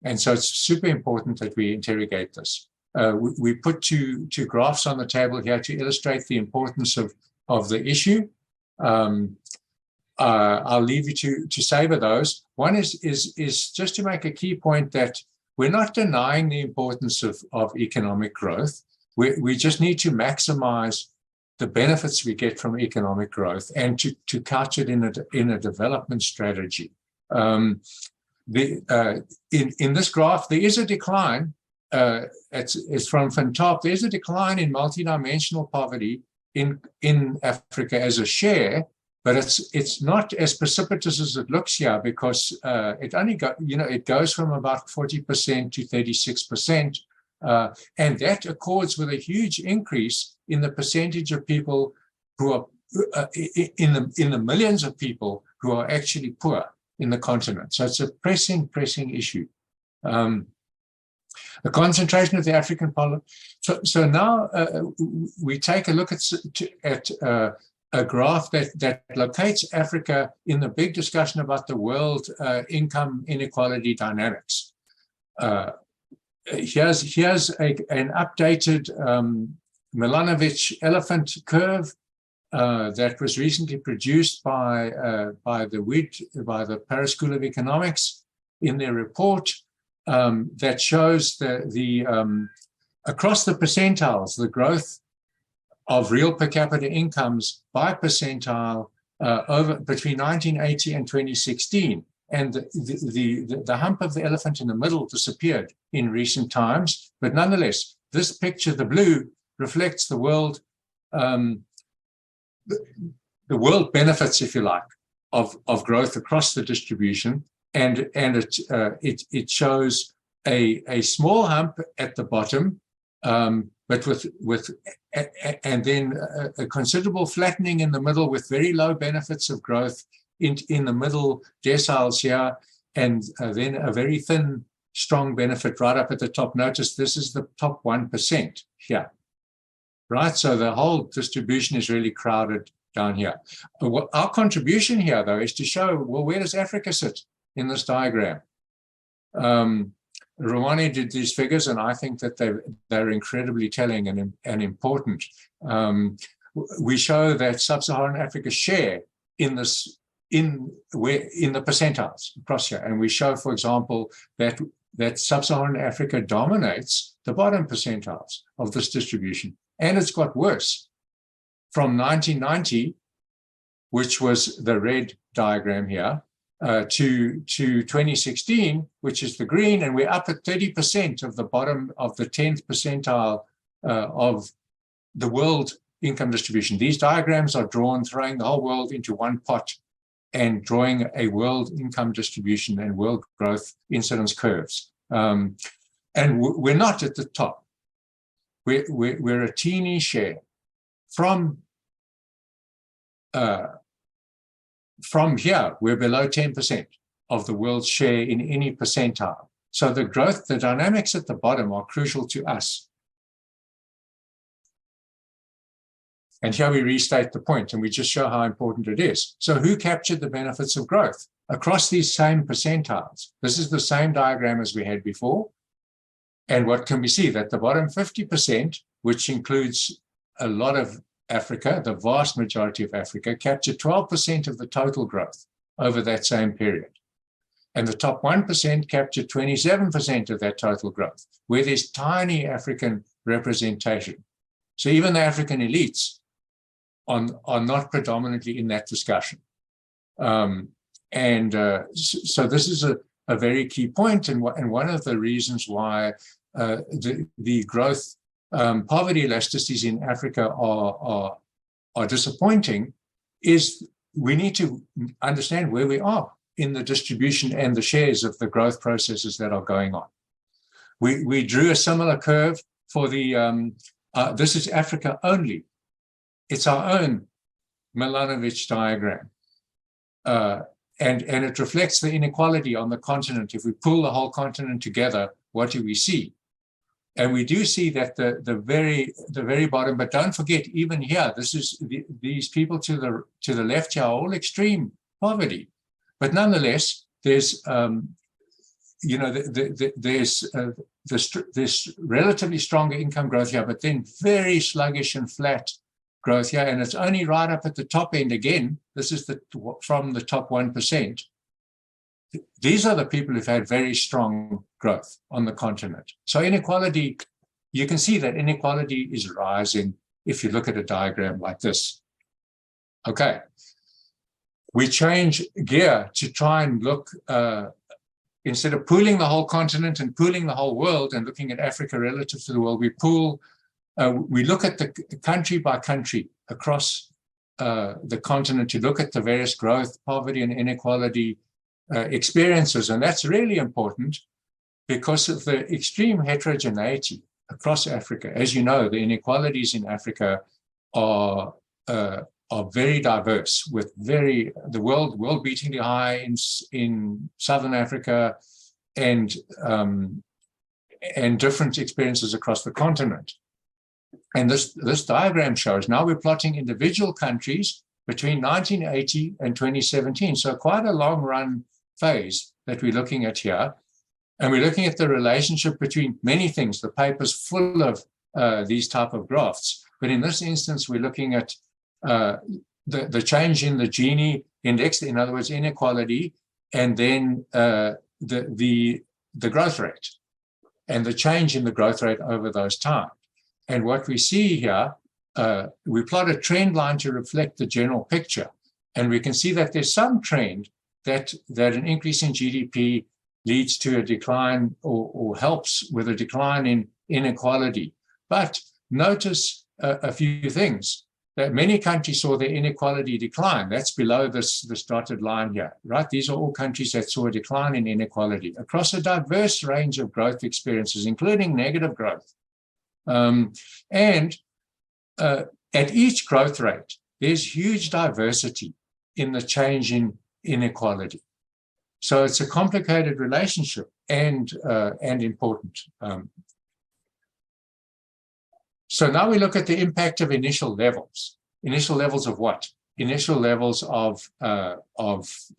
Speaker 4: And so it's super important that we interrogate this. We put two graphs on the table here to illustrate the importance of the issue. I'll leave you to savor those. One is just to make a key point that we're not denying the importance of economic growth. We just need to maximize the benefits we get from economic growth and to couch it in a development strategy. In this graph, there is a decline. It's from top. There's a decline in multidimensional poverty in Africa as a share, but it's not as precipitous as it looks here because it goes from about 40% to 36%, and that accords with a huge increase in the percentage of people who are in the millions of people who are actually poor in the continent. So it's a pressing issue. The concentration of the African population. So now we take a look at a graph that locates Africa in the big discussion about the world income inequality dynamics. Here's an updated Milanovic elephant curve that was recently produced by the Paris School of Economics in their report that shows across the percentiles, the growth of real per capita incomes by percentile over between 1980 and 2016. And the hump of the elephant in the middle disappeared in recent times. But nonetheless, this picture, the blue, reflects the world benefits, if you like, of growth across the distribution. And it shows a small hump at the bottom, but and then a considerable flattening in the middle with very low benefits of growth in the middle deciles here, and then a very thin, strong benefit right up at the top. Notice this is the top 1% here, right? So the whole distribution is really crowded down here. Our contribution here, though, is to show, well, where does Africa sit in this diagram? Rouhani did these figures, and I think that they're incredibly telling and important. We show that Sub-Saharan Africa's share in this in the percentiles across here, and we show, for example, that Sub-Saharan Africa dominates the bottom percentiles of this distribution, and it's got worse from 1990, which was the red diagram here, to 2016, which is the green, and we're up at 30% of the bottom of the 10th percentile of the world income distribution. These diagrams are drawn throwing the whole world into one pot and drawing a world income distribution and world growth incidence curves. And we're not at the top. We're a teeny share. From here, we're below 10% of the world's share in any percentile. So the growth, the dynamics at the bottom are crucial to us. And here we restate the point, and we just show how important it is. So who captured the benefits of growth across these same percentiles? This is the same diagram as we had before. And what can we see? That the bottom 50%, which includes a lot of Africa, the vast majority of Africa, captured 12% of the total growth over that same period. And the top 1% captured 27% of that total growth, where there's tiny African representation. So even the African elites are not predominantly in that discussion. So this is a very key point, and one of the reasons why the growth poverty elasticities in Africa are disappointing is we need to understand where we are in the distribution and the shares of the growth processes that are going on. We drew a similar curve for the, this is Africa only. It's our own Milanovic diagram. And it reflects the inequality on the continent. If we pull the whole continent together, what do we see? And we do see that the very bottom, but don't forget, even here, this is these people to the left here are all extreme poverty. But nonetheless, there's there's relatively stronger income growth here, but then very sluggish and flat growth here, and it's only right up at the top end again. This is from the top 1%. These are the people who've had very strong growth on the continent. So inequality, you can see that inequality is rising if you look at a diagram like this. Okay, we change gear to try and look, instead of pooling the whole continent and pooling the whole world and looking at Africa relative to the world, we look at the country by country across the continent to look at the various growth, poverty, and inequality experiences. And that's really important because of the extreme heterogeneity across Africa. As you know, the inequalities in Africa are very diverse, with the world-beatingly high in Southern Africa, and different experiences across the continent. And this diagram shows, now we're plotting individual countries between 1980 and 2017. So quite a long run phase that we're looking at here. And we're looking at the relationship between many things. The paper's full of these type of graphs. But in this instance, we're looking at the change in the Gini index, in other words, inequality, and then the growth rate and the change in the growth rate over those times. And what we see here, we plot a trend line to reflect the general picture. And we can see that there's some trend that an increase in GDP leads to a decline or helps with a decline in inequality. But notice a few things, that many countries saw their inequality decline. That's below this dotted line here, right? These are all countries that saw a decline in inequality across a diverse range of growth experiences, including negative growth. At each growth rate, there's huge diversity in the change in inequality. So it's a complicated relationship and important. So now we look at the impact of initial levels. Initial levels of what? Initial levels of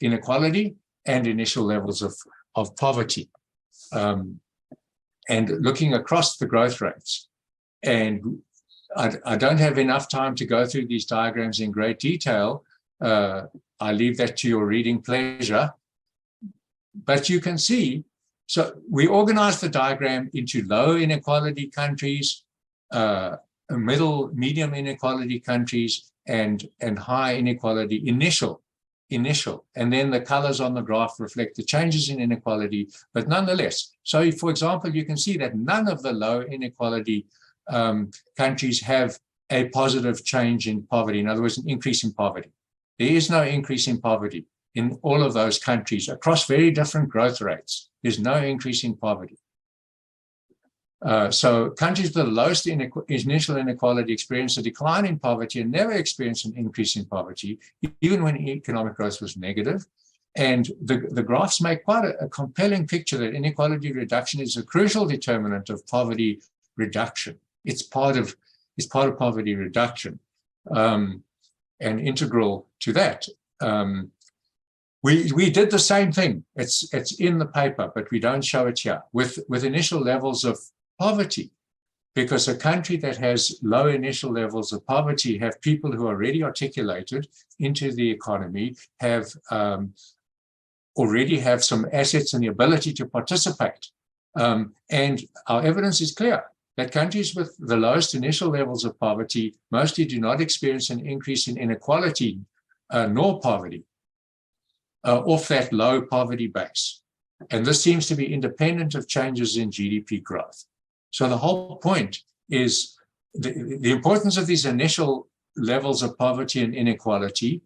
Speaker 4: inequality and initial levels of poverty. And looking across the growth rates. And I don't have enough time to go through these diagrams in great detail. I leave that to your reading pleasure. But you can see, so we organize the diagram into low inequality countries, medium inequality countries, and high inequality initial. And then the colors on the graph reflect the changes in inequality, but nonetheless. So for example, you can see that none of the low inequality countries have a positive change in poverty. In other words, an increase in poverty. There is no increase in poverty in all of those countries across very different growth rates. There's no increase in poverty. So countries with the lowest initial inequality experience a decline in poverty and never experienced an increase in poverty, even when economic growth was negative. And the graphs make quite a compelling picture that inequality reduction is a crucial determinant of poverty reduction. It's part of poverty reduction and integral to that. We did the same thing. It's in the paper, but we don't show it here with initial levels of poverty, because a country that has low initial levels of poverty have people who are already articulated into the economy, already have some assets and the ability to participate. And our evidence is clear that countries with the lowest initial levels of poverty mostly do not experience an increase in inequality nor poverty off that low poverty base. And this seems to be independent of changes in GDP growth. So the whole point is the importance of these initial levels of poverty and inequality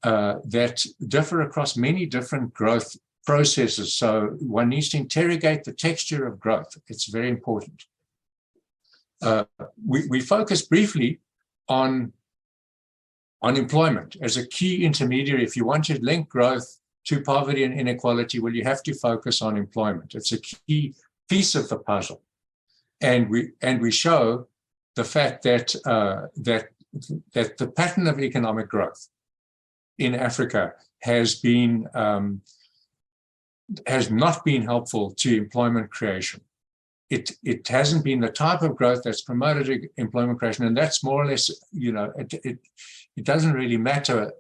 Speaker 4: that differ across many different growth processes. So one needs to interrogate the texture of growth. It's very important. We focus briefly on employment as a key intermediary. If you want to link growth to poverty and inequality, well, you have to focus on employment. It's a key piece of the puzzle. And we show the fact that that the pattern of economic growth in Africa has not been helpful to employment creation. It hasn't been the type of growth that's promoted employment creation, and that's more or less, it doesn't really matter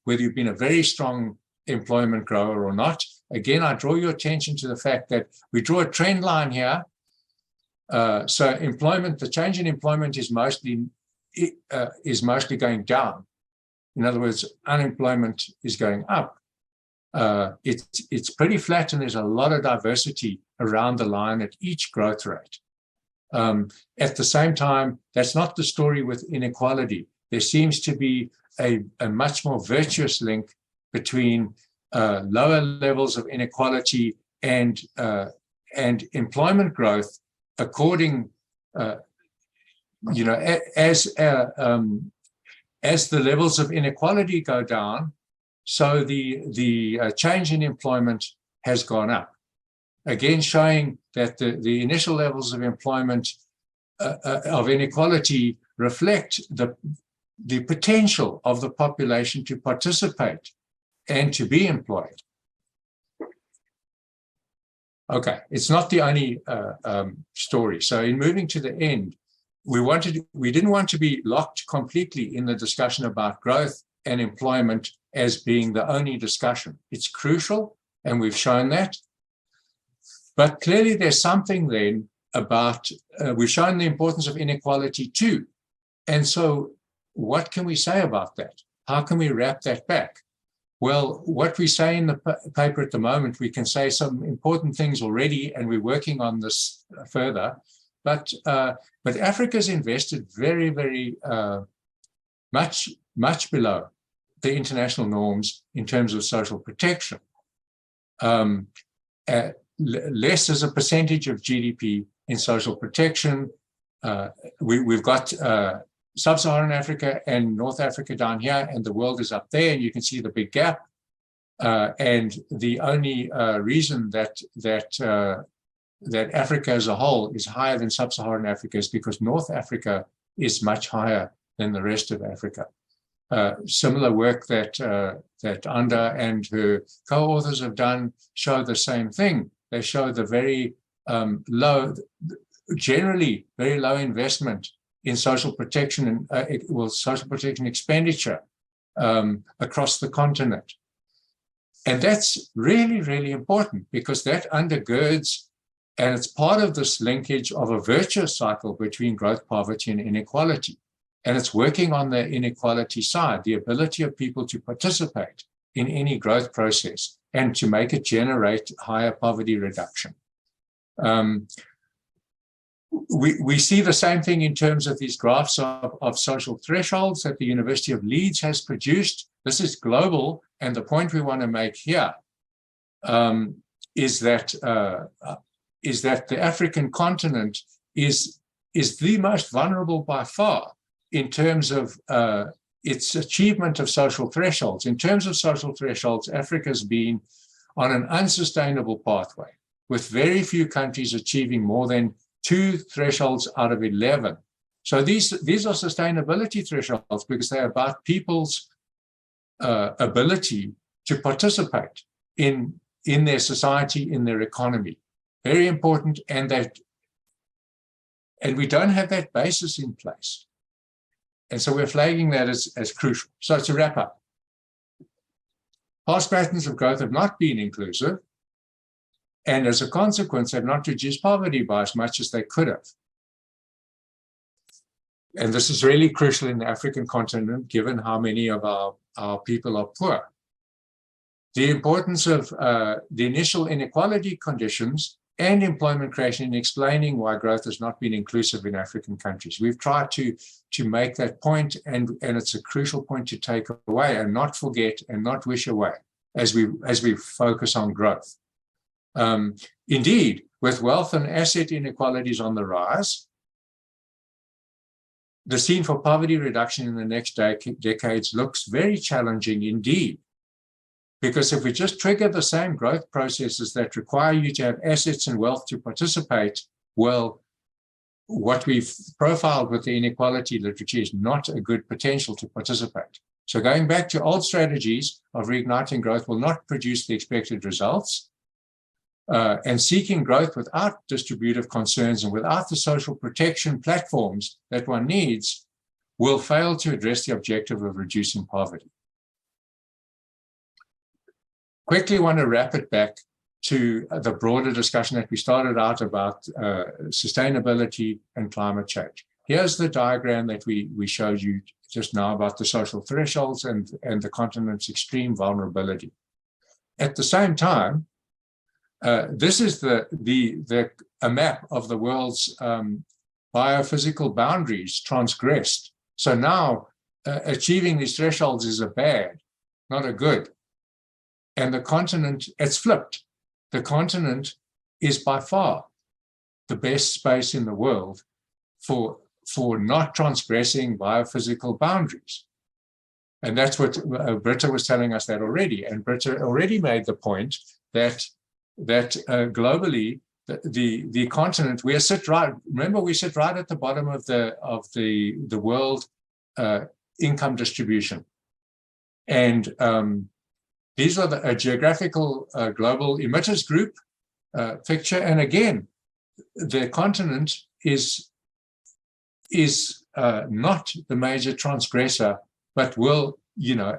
Speaker 4: whether you've been a very strong employment grower or not. Again, I draw your attention to the fact that we draw a trend line here. So employment, the change in employment is mostly going down. In other words, unemployment is going up. It's pretty flat, and there's a lot of diversity around the line at each growth rate. At the same time, that's not the story with inequality. There seems to be a much more virtuous link between lower levels of inequality and employment growth, according, as the levels of inequality go down, so the change in employment has gone up. Again, showing that the initial levels of employment of inequality reflect the potential of the population to participate and to be employed. Okay, it's not the only story. So in moving to the end, we didn't want to be locked completely in the discussion about growth and employment as being the only discussion. It's crucial, and we've shown that. But clearly there's something then about, we've shown the importance of inequality too. And so what can we say about that? How can we wrap that back? Well, what we say in the paper at the moment, we can say some important things already, and we're working on this further. But Africa's invested very, very much below the international norms in terms of social protection. Less as a percentage of GDP in social protection. We've got Sub Saharan Africa and North Africa down here, and the world is up there, and you can see the big gap. And the only reason that Africa as a whole is higher than Sub Saharan Africa is because North Africa is much higher than the rest of Africa. Similar work that Anda and her co-authors have done show the same thing. They show the very low, generally very low investment in social protection and social protection expenditure across the continent. And that's really, really important because that undergirds, and it's part of this linkage of a virtuous cycle between growth, poverty, and inequality. And it's working on the inequality side, the ability of people to participate in any growth process and to make it generate higher poverty reduction. We see the same thing in terms of these graphs of social thresholds that the University of Leeds has produced. This is global, and the point we want to make here is that the African continent is the most vulnerable by far in terms of its achievement of social thresholds. In terms of social thresholds, Africa's been on an unsustainable pathway, with very few countries achieving more than 2 thresholds out of 11. So these are sustainability thresholds because they're about people's ability to participate in their society, in their economy. Very important, and we don't have that basis in place. And so we're flagging that as crucial. So to wrap up, past patterns of growth have not been inclusive, and as a consequence have not reduced poverty by as much as they could have. And this is really crucial in the African continent, given how many of our people are poor. The importance of the initial inequality conditions and employment creation in explaining why growth has not been inclusive in African countries. We've tried to make that point, and it's a crucial point to take away and not forget and not wish away as we focus on growth. Indeed, with wealth and asset inequalities on the rise, the scene for poverty reduction in the next decades looks very challenging indeed. Because if we just trigger the same growth processes that require you to have assets and wealth to participate, well, what we've profiled with the inequality literature is not a good potential to participate. So going back to old strategies of reigniting growth will not produce the expected results. And seeking growth without distributive concerns and without the social protection platforms that one needs will fail to address the objective of reducing poverty. Quickly want to wrap it back to the broader discussion that we started out about sustainability and climate change. Here's the diagram that we showed you just now about the social thresholds and the continent's extreme vulnerability. At the same time, this is a map of the world's biophysical boundaries transgressed. So now achieving these thresholds is a bad, not a good. And the continent, it's flipped. The continent is by far the best space in the world for not transgressing biophysical boundaries. And that's what Britta was telling us that already. And Britta already made the point that globally, the continent, we sit right. Remember, we sit right at the bottom of the world income distribution, and these are a geographical global emitters group picture. And again, the continent is not the major transgressor, but will,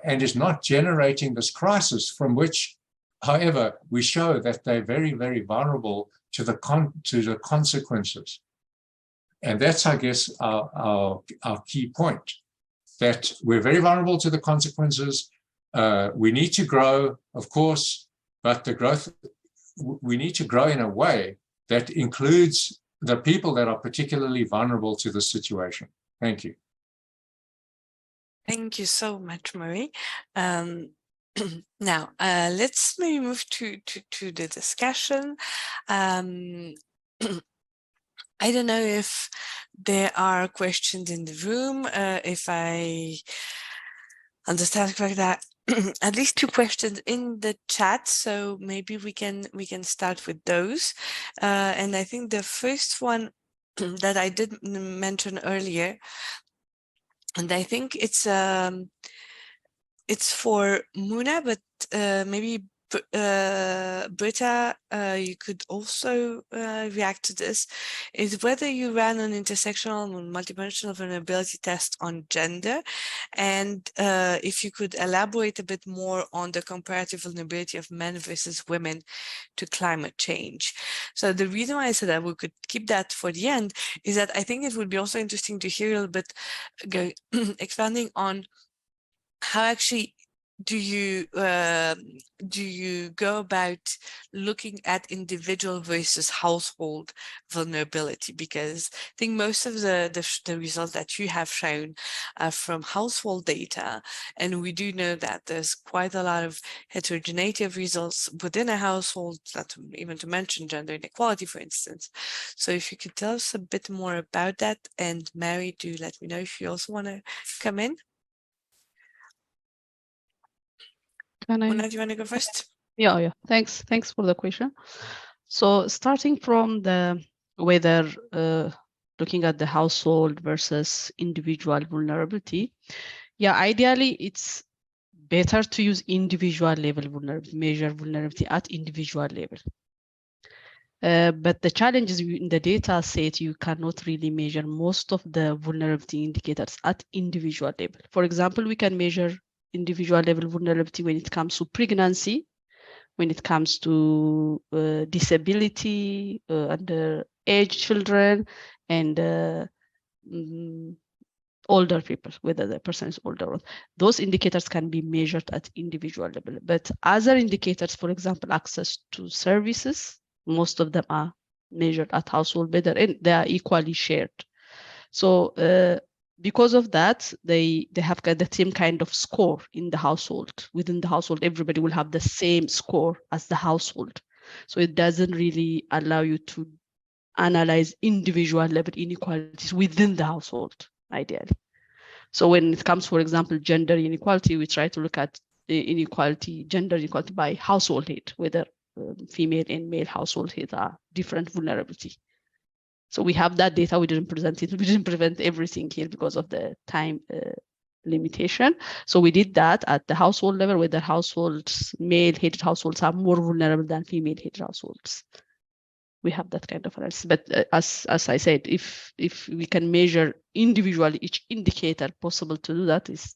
Speaker 4: and is not generating this crisis from which, however, we show that they're very, very vulnerable to the consequences. And that's, I guess, our key point, that we're very vulnerable to the consequences. We need to grow, of course, but the growth, we need to grow in a way that includes the people that are particularly vulnerable to this situation. Thank you.
Speaker 1: Thank you so much, Marie. Now, let's maybe move to the discussion. I don't know if there are questions in the room. If I understand correctly, that at least 2 questions in the chat, so maybe we can start with those. And I think the first one that I did mention earlier, and I think it's for Muna, but maybe Britta, you could also react to this, is whether you ran an intersectional multidimensional vulnerability test on gender, and if you could elaborate a bit more on the comparative vulnerability of men versus women to climate change. So the reason why I said that we could keep that for the end is that I think it would be also interesting to hear a little bit expanding on how actually do you go about looking at individual versus household vulnerability? Because I think most of the results that you have shown are from household data, and we do know that there's quite a lot of heterogeneity of results within a household, not even to mention gender inequality, for instance. So if you could tell us a bit more about that, and Mary, do let me know if you also want to come in. Mona, do you want to go first?
Speaker 3: Yeah. Thanks for the question. So starting from the whether looking at the household versus individual vulnerability, ideally it's better to use individual level vulnerability, measure vulnerability at individual level. But the challenge is in the data set, you cannot really measure most of the vulnerability indicators at individual level. For example, we can measure individual level vulnerability when it comes to pregnancy, when it comes to disability, underage children, and older people, whether the person is older or not. Those indicators can be measured at individual level. But other indicators, for example, access to services, most of them are measured at household level, and they are equally shared. So because of that, they have got the same kind of score in the household. Within the household, everybody will have the same score as the household. So it doesn't really allow you to analyze individual level inequalities within the household, ideally. So when it comes, for example, gender inequality, we try to look at the inequality, gender inequality by household head, whether female and male household heads are different vulnerability. So we have that data. We didn't present it. We didn't present everything here because of the time limitation. So we did that at the household level, where the households, male-headed households, are more vulnerable than female-headed households. We have that kind of analysis. But as I said, if we can measure individually each indicator possible to do that, it's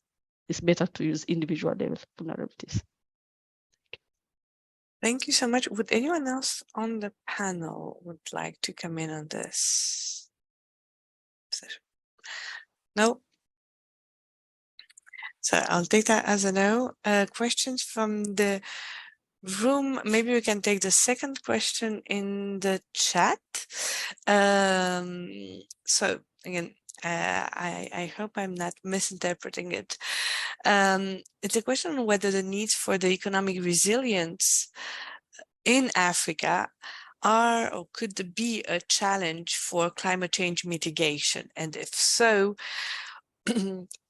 Speaker 3: better to use individual level vulnerabilities.
Speaker 1: Thank you so much. Would anyone else on the panel would like to come in on this session? No? So I'll take that as a no. Questions from the room? Maybe we can take the second question in the chat. So again, I hope I'm not misinterpreting it. It's a question on whether the needs for the economic resilience in Africa are or could be a challenge for climate change mitigation, and if so,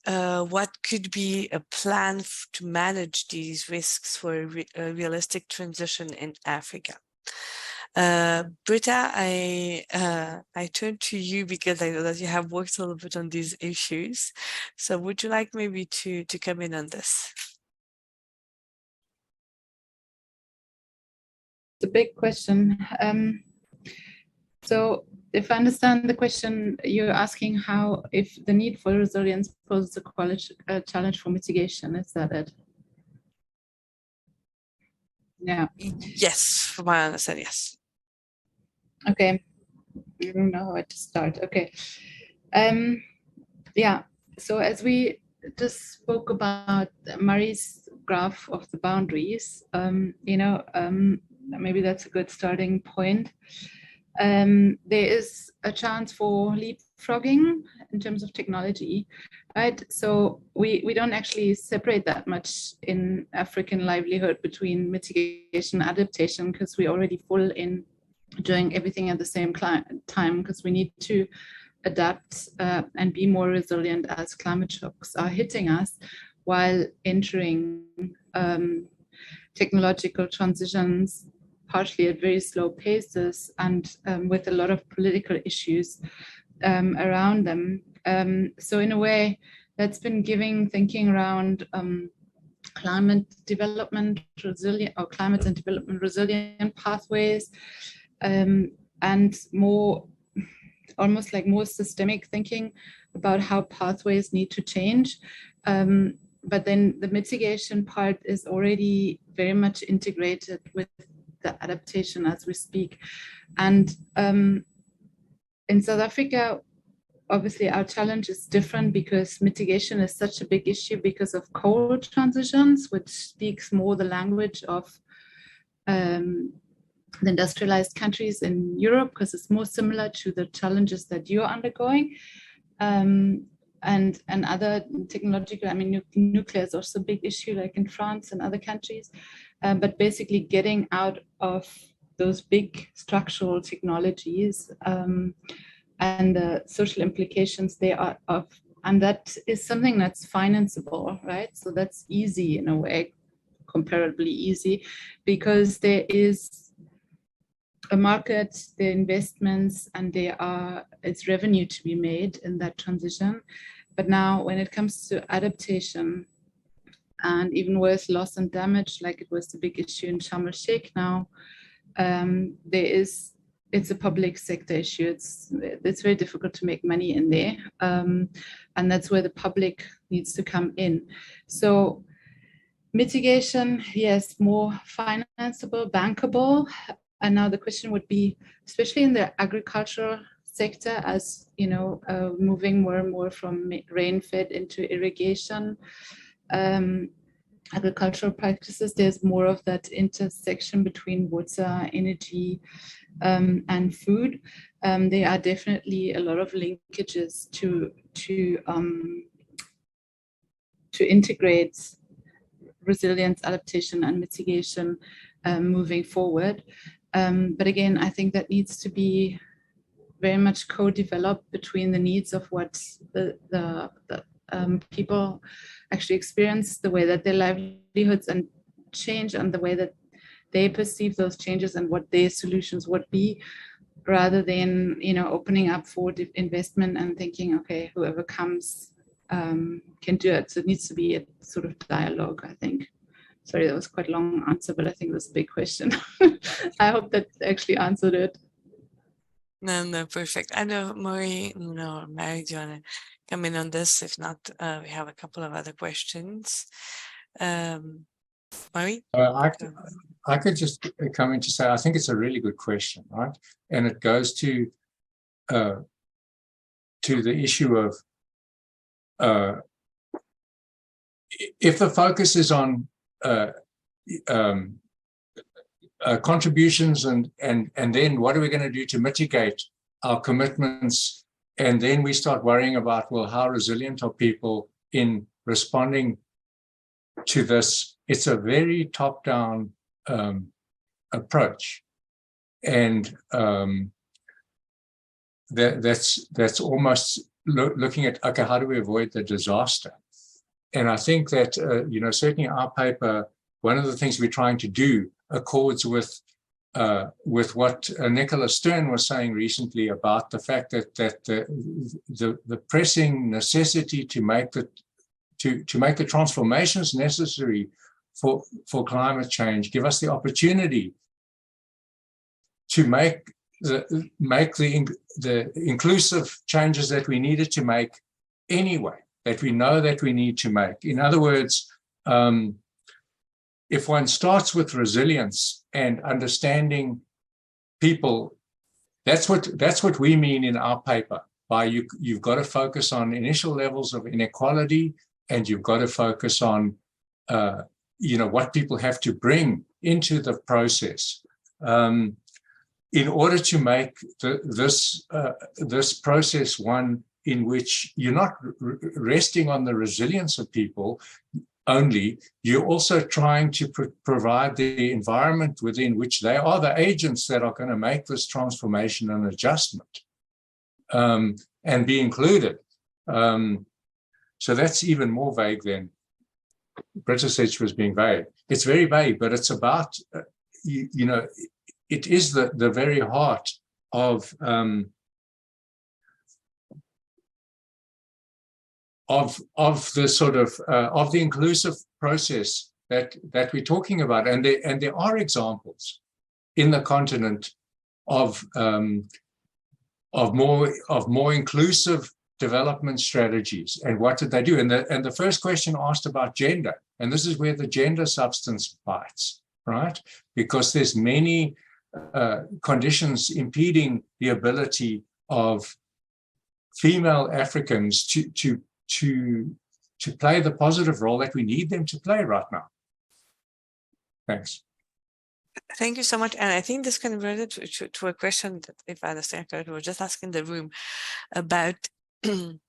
Speaker 1: what could be a plan to manage these risks for a realistic transition in Africa? Britta, I turn to you because I know that you have worked a little bit on these issues. So would you like maybe to come in on this?
Speaker 2: The big question. So if I understand the question, you're asking how, if the need for resilience poses a challenge for mitigation, is that it? Yeah.
Speaker 1: Yes, from my understanding, yes.
Speaker 2: Okay. I don't know where to start. Okay. Yeah. So as we just spoke about Murray's graph of the boundaries, maybe that's a good starting point. There is a chance for leapfrogging in terms of technology, right? So we don't actually separate that much in African livelihood between mitigation and adaptation, because we already full in doing everything at the same time, because we need to adapt and be more resilient as climate shocks are hitting us while entering technological transitions partially at very slow paces and with a lot of political issues around them. So in a way, that's been giving thinking around climate development resilient, or climate and development resilient pathways, and more, almost like more systemic thinking about how pathways need to change. But then the mitigation part is already very much integrated with the adaptation as we speak. And in South Africa, obviously our challenge is different because mitigation is such a big issue because of coal transitions, which speaks more the language of the industrialized countries in Europe, because it's more similar to the challenges that you're undergoing. And other technological, I mean, nuclear is also a big issue, like in France and other countries. But basically getting out of those big structural technologies and the social implications they are of, and that is something that's financeable, right? So that's easy in a way, comparably easy, because there is a market, the investments, and it's revenue to be made in that transition. But now when it comes to adaptation, and even worse, loss and damage, like it was the big issue in Sharm el-Sheikh now, it's a public sector issue. It's very difficult to make money in there. And that's where the public needs to come in. So mitigation, yes, more financeable, bankable. And now the question would be, especially in the agricultural sector, as you know, moving more and more from rain-fed into irrigation, agricultural practices, there's more of that intersection between water, energy, and food. There are definitely a lot of linkages to integrate resilience, adaptation, and mitigation moving forward. But again, I think that needs to be very much co-developed between the needs of what the people actually experience, the way that their livelihoods and change, and the way that they perceive those changes and what their solutions would be, rather than, you know, opening up for investment and thinking, okay, whoever comes can do it. So it needs to be a sort of dialogue, I think. Sorry, that was quite a long answer, but I think it was a big question. I hope that actually answered it.
Speaker 1: No, perfect. I know Mary, do you want to come in on this? If not, we have a couple of other questions. Mary?
Speaker 4: I could just come in to say, I think it's a really good question, right? And it goes to the issue of if the focus is on contributions and then what are we going to do to mitigate our commitments, and then we start worrying about, well, how resilient are people in responding to this? It's a very top-down approach, and that's almost looking at, okay, how do we avoid the disaster? And I think that, you know, certainly our paper, one of the things we're trying to do accords with with what Nicholas Stern was saying recently about the fact that the pressing necessity to make the transformations necessary for climate change give us the opportunity to make the inclusive changes that we needed to make anyway, that we know that we need to make. In other words, if one starts with resilience and understanding people, that's what we mean in our paper. By you've got to focus on initial levels of inequality, and you've got to focus on what people have to bring into the process in order to make this process one in which you're not resting on the resilience of people only, you're also trying to provide the environment within which they are the agents that are going to make this transformation and adjustment and be included. So that's even more vague than Britta said she was being vague. It's very vague, but it's about, it is the very heart of the sort of the inclusive process that we're talking about, and there are examples in the continent of more inclusive development strategies. And what did they do? And the first question asked about gender, and this is where the gender substance bites, right? Because there's many conditions impeding the ability of female Africans to play the positive role that we need them to play right now. Thanks.
Speaker 1: Thank you so much. And I think this converted to a question that, if I understand correctly, we were just asking the room about the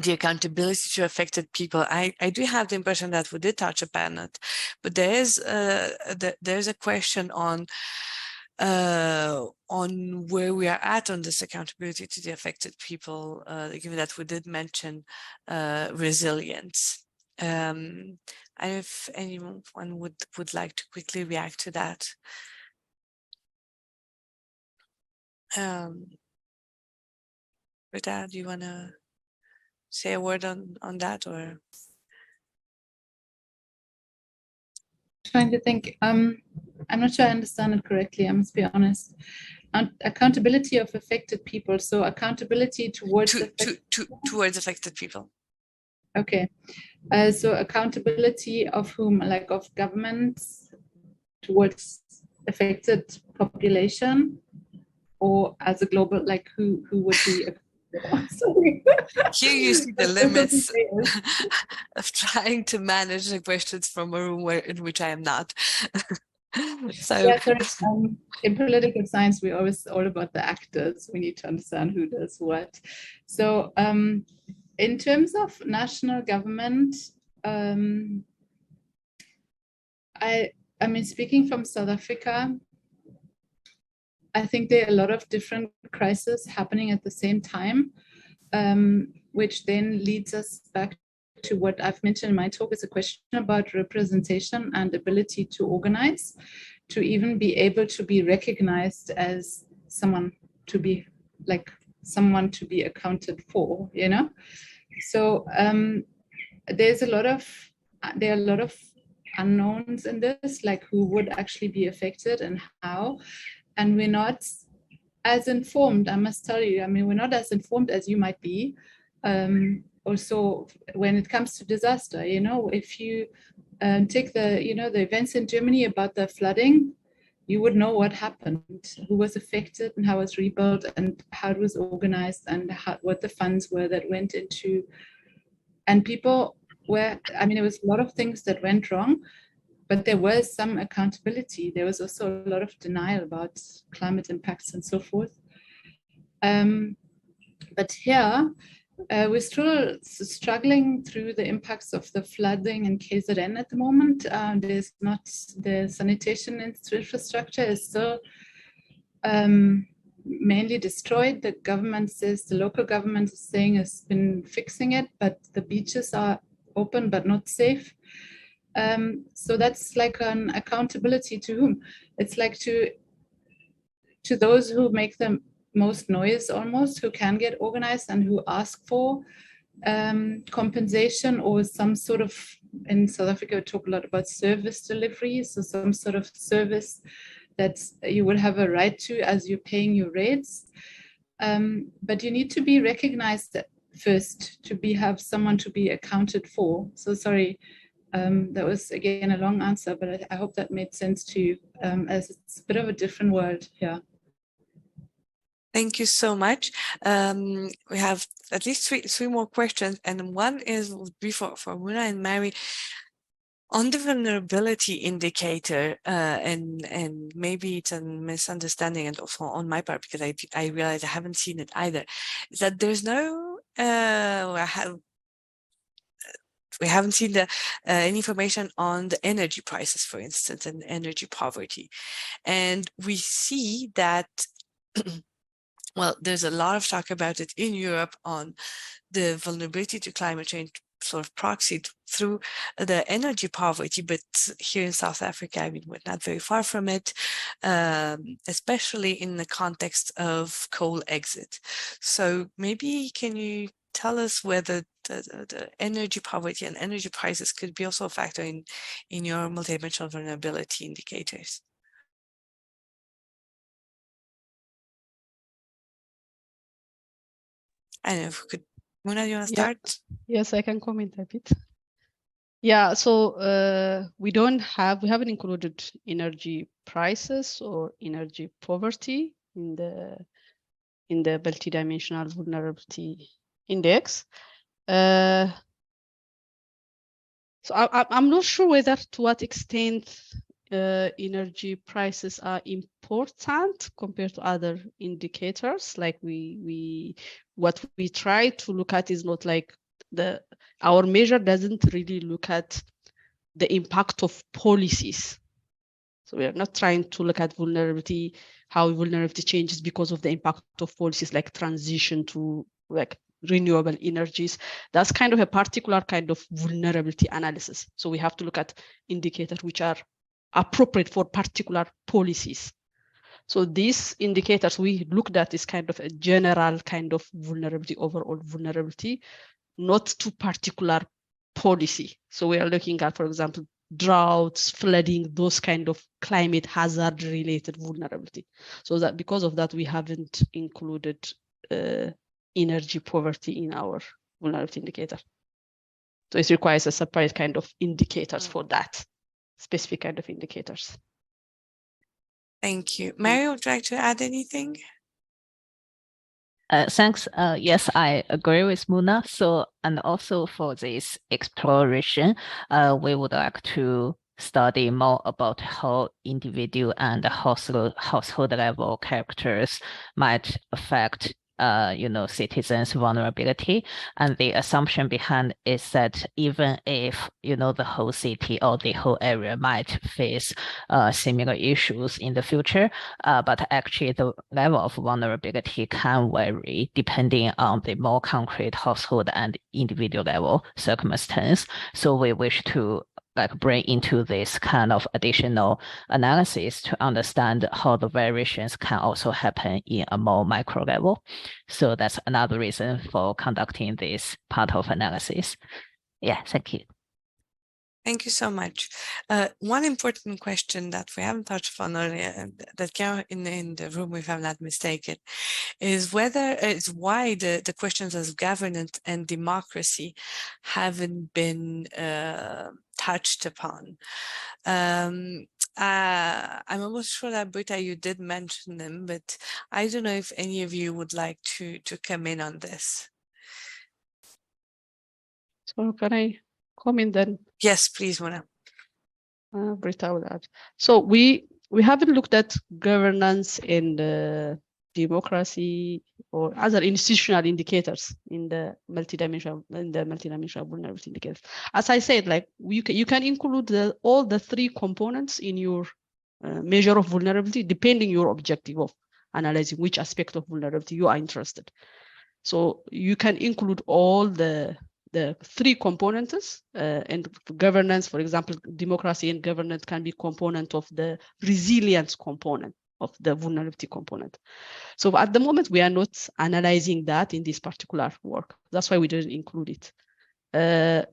Speaker 1: accountability to affected people. I do have the impression that we did touch upon it, but there's a question on where we are at on this accountability to the affected people, given that we did mention resilience. And if anyone would like to quickly react to that. Britta, do you want to say a word on that, or?
Speaker 2: Trying to think. I'm not sure I understand it correctly, I must be honest. Accountability of affected people, so accountability towards
Speaker 1: towards affected people.
Speaker 2: Okay, so accountability of whom? Like of governments towards affected population, or as a global, like who would be? Sorry.
Speaker 1: Here you see the limits of trying to manage the questions from a room in which I am not. So
Speaker 2: yeah, sorry. In political science, we're always all about the actors. We need to understand who does what. So in terms of national government, I mean, speaking from South Africa, I think there are a lot of different crises happening at the same time, which then leads us back to what I've mentioned in my talk. Is a question about representation and ability to organize, to even be able to be recognized as someone to be accounted for, you know? So there are a lot of unknowns in this, like who would actually be affected and how. And we're not as informed, I must tell you. I mean, we're not as informed as you might be. Also, when it comes to disaster, you know, if you take the events in Germany about the flooding, you would know what happened, who was affected and how it was rebuilt and how it was organized and what the funds were that went into. And people were, I mean, there was a lot of things that went wrong, but there was some accountability. There was also a lot of denial about climate impacts and so forth. But here, we're still struggling through the impacts of the flooding in KZN at the moment. There's not, the sanitation infrastructure is still mainly destroyed. The government says, the local government is saying has been fixing it, but the beaches are open but not safe. So that's like an accountability to whom? It's like to to those who make the most noise almost, who can get organized and who ask for compensation or some sort of, in South Africa we talk a lot about service delivery, so some sort of service that you will have a right to as you're paying your rates. But you need to be recognized first to have someone to be accounted for. So sorry, that was again a long answer, but I hope that made sense to you, as it's a bit of a different world here.
Speaker 1: Thank you so much. We have at least three more questions, and one would be for Muna and Mary. On the vulnerability indicator, and maybe it's a misunderstanding, and also on my part, because I realize I haven't seen it either, is that there's no, we haven't seen the any information on the energy prices, for instance, and energy poverty. And we see that, well, there's a lot of talk about it in Europe on the vulnerability to climate change sort of proxy through the energy poverty, but here in South Africa, I mean, we're not very far from it, especially in the context of coal exit. So maybe can you tell us whether the energy poverty and energy prices could be also a factor in your multidimensional vulnerability indicators? I don't know if we could. Muna, you want to start?
Speaker 3: Yeah. Yes, I can comment a bit. Yeah, so we haven't included energy prices or energy poverty in the multidimensional vulnerability index. So I'm not sure whether to what extent energy prices are important compared to other indicators. Like what we try to look at is not like our measure doesn't really look at the impact of policies. So we are not trying to look at vulnerability, how vulnerability changes because of the impact of policies like transition to like renewable energies. That's kind of a particular kind of vulnerability analysis. So we have to look at indicators which are appropriate for particular policies. So these indicators we looked at is kind of a general kind of vulnerability, overall vulnerability, not to particular policy. So we are looking at, for example, droughts, flooding, those kind of climate hazard related vulnerability. So that because of that, we haven't included energy poverty in our vulnerability indicator. So it requires a separate kind of indicators for that specific kind of indicators.
Speaker 1: Thank you. Mary, would you like to add anything?
Speaker 5: Thanks. Yes, I agree with Muna. So, and also for this exploration, we would like to study more about how individual and household level characters might affect citizens' vulnerability. And the assumption behind is that even if, the whole city or the whole area might face similar issues in the future, but actually the level of vulnerability can vary depending on the more concrete household and individual level circumstance. So we wish to bring into this kind of additional analysis to understand how the variations can also happen in a more micro level. So that's another reason for conducting this part of analysis. Yeah, thank you.
Speaker 1: Thank you so much. One important question that we haven't touched upon earlier, that came in the room, if I'm not mistaken, is why the questions of governance and democracy haven't been touched upon. I'm almost sure that, Britta, you did mention them, but I don't know if any of you would like to come in on this.
Speaker 3: So can I comment then?
Speaker 1: Yes, please, Mona.
Speaker 3: Britta will add. So we haven't looked at governance and democracy or other institutional indicators in the multidimensional vulnerability indicators. As I said, like you can include all the three components in your measure of vulnerability, depending your objective of analyzing which aspect of vulnerability you are interested. So you can include all the three components, and governance, for example, democracy and governance can be component of the resilience component of the vulnerability component. So at the moment, we are not analyzing that in this particular work. That's why we didn't include it.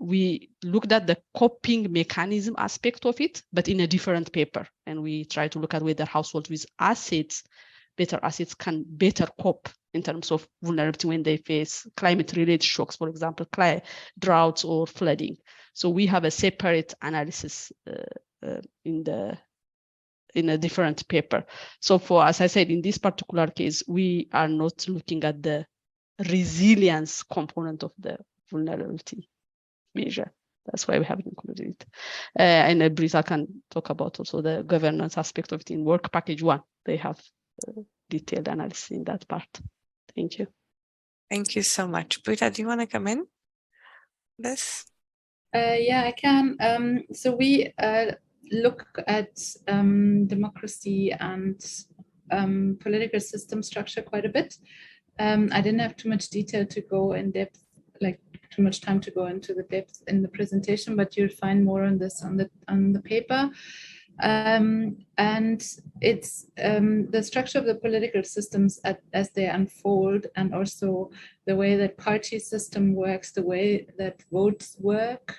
Speaker 3: We looked at the coping mechanism aspect of it, but in a different paper. And we try to look at whether households with assets, better assets, can better cope in terms of vulnerability when they face climate-related shocks, for example, droughts or flooding. So we have a separate analysis in a different paper. So for, as I said, in this particular case, we are not looking at the resilience component of the vulnerability measure. That's why we haven't included it. And Britta can talk about also the governance aspect of it in work package 1. They have detailed analysis in that part. Thank you.
Speaker 1: Thank you so much. Britta, do you want to come in? This?
Speaker 2: Yeah, I can. So we look at democracy and political system structure quite a bit. I didn't have too much detail to go in depth, like too much time to go into the depth in the presentation, but you'll find more on this on the paper. And it's the structure of the political systems as they unfold, and also the way that party system works, the way that votes work,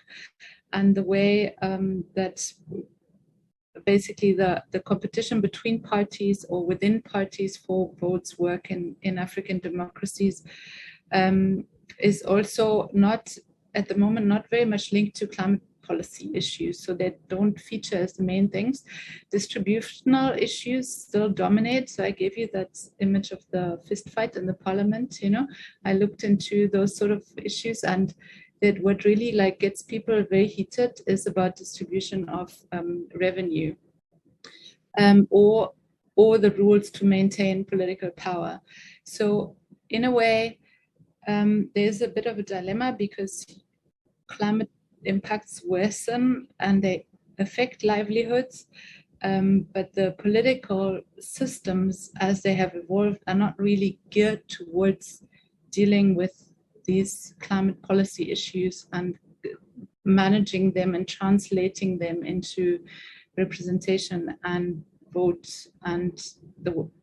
Speaker 2: and the way that basically the competition between parties or within parties for votes work in African democracies is also not, at the moment, not very much linked to climate policy issues, so they don't feature as the main things. Distributional issues still dominate. So I gave you that image of the fist fight in the parliament, you know. I looked into those sort of issues, and that what really like gets people very heated is about distribution of revenue or the rules to maintain political power. So in a way, there's a bit of a dilemma because climate impacts worsen and they affect livelihoods, but the political systems as they have evolved are not really geared towards dealing with these climate policy issues and managing them and translating them into representation and votes and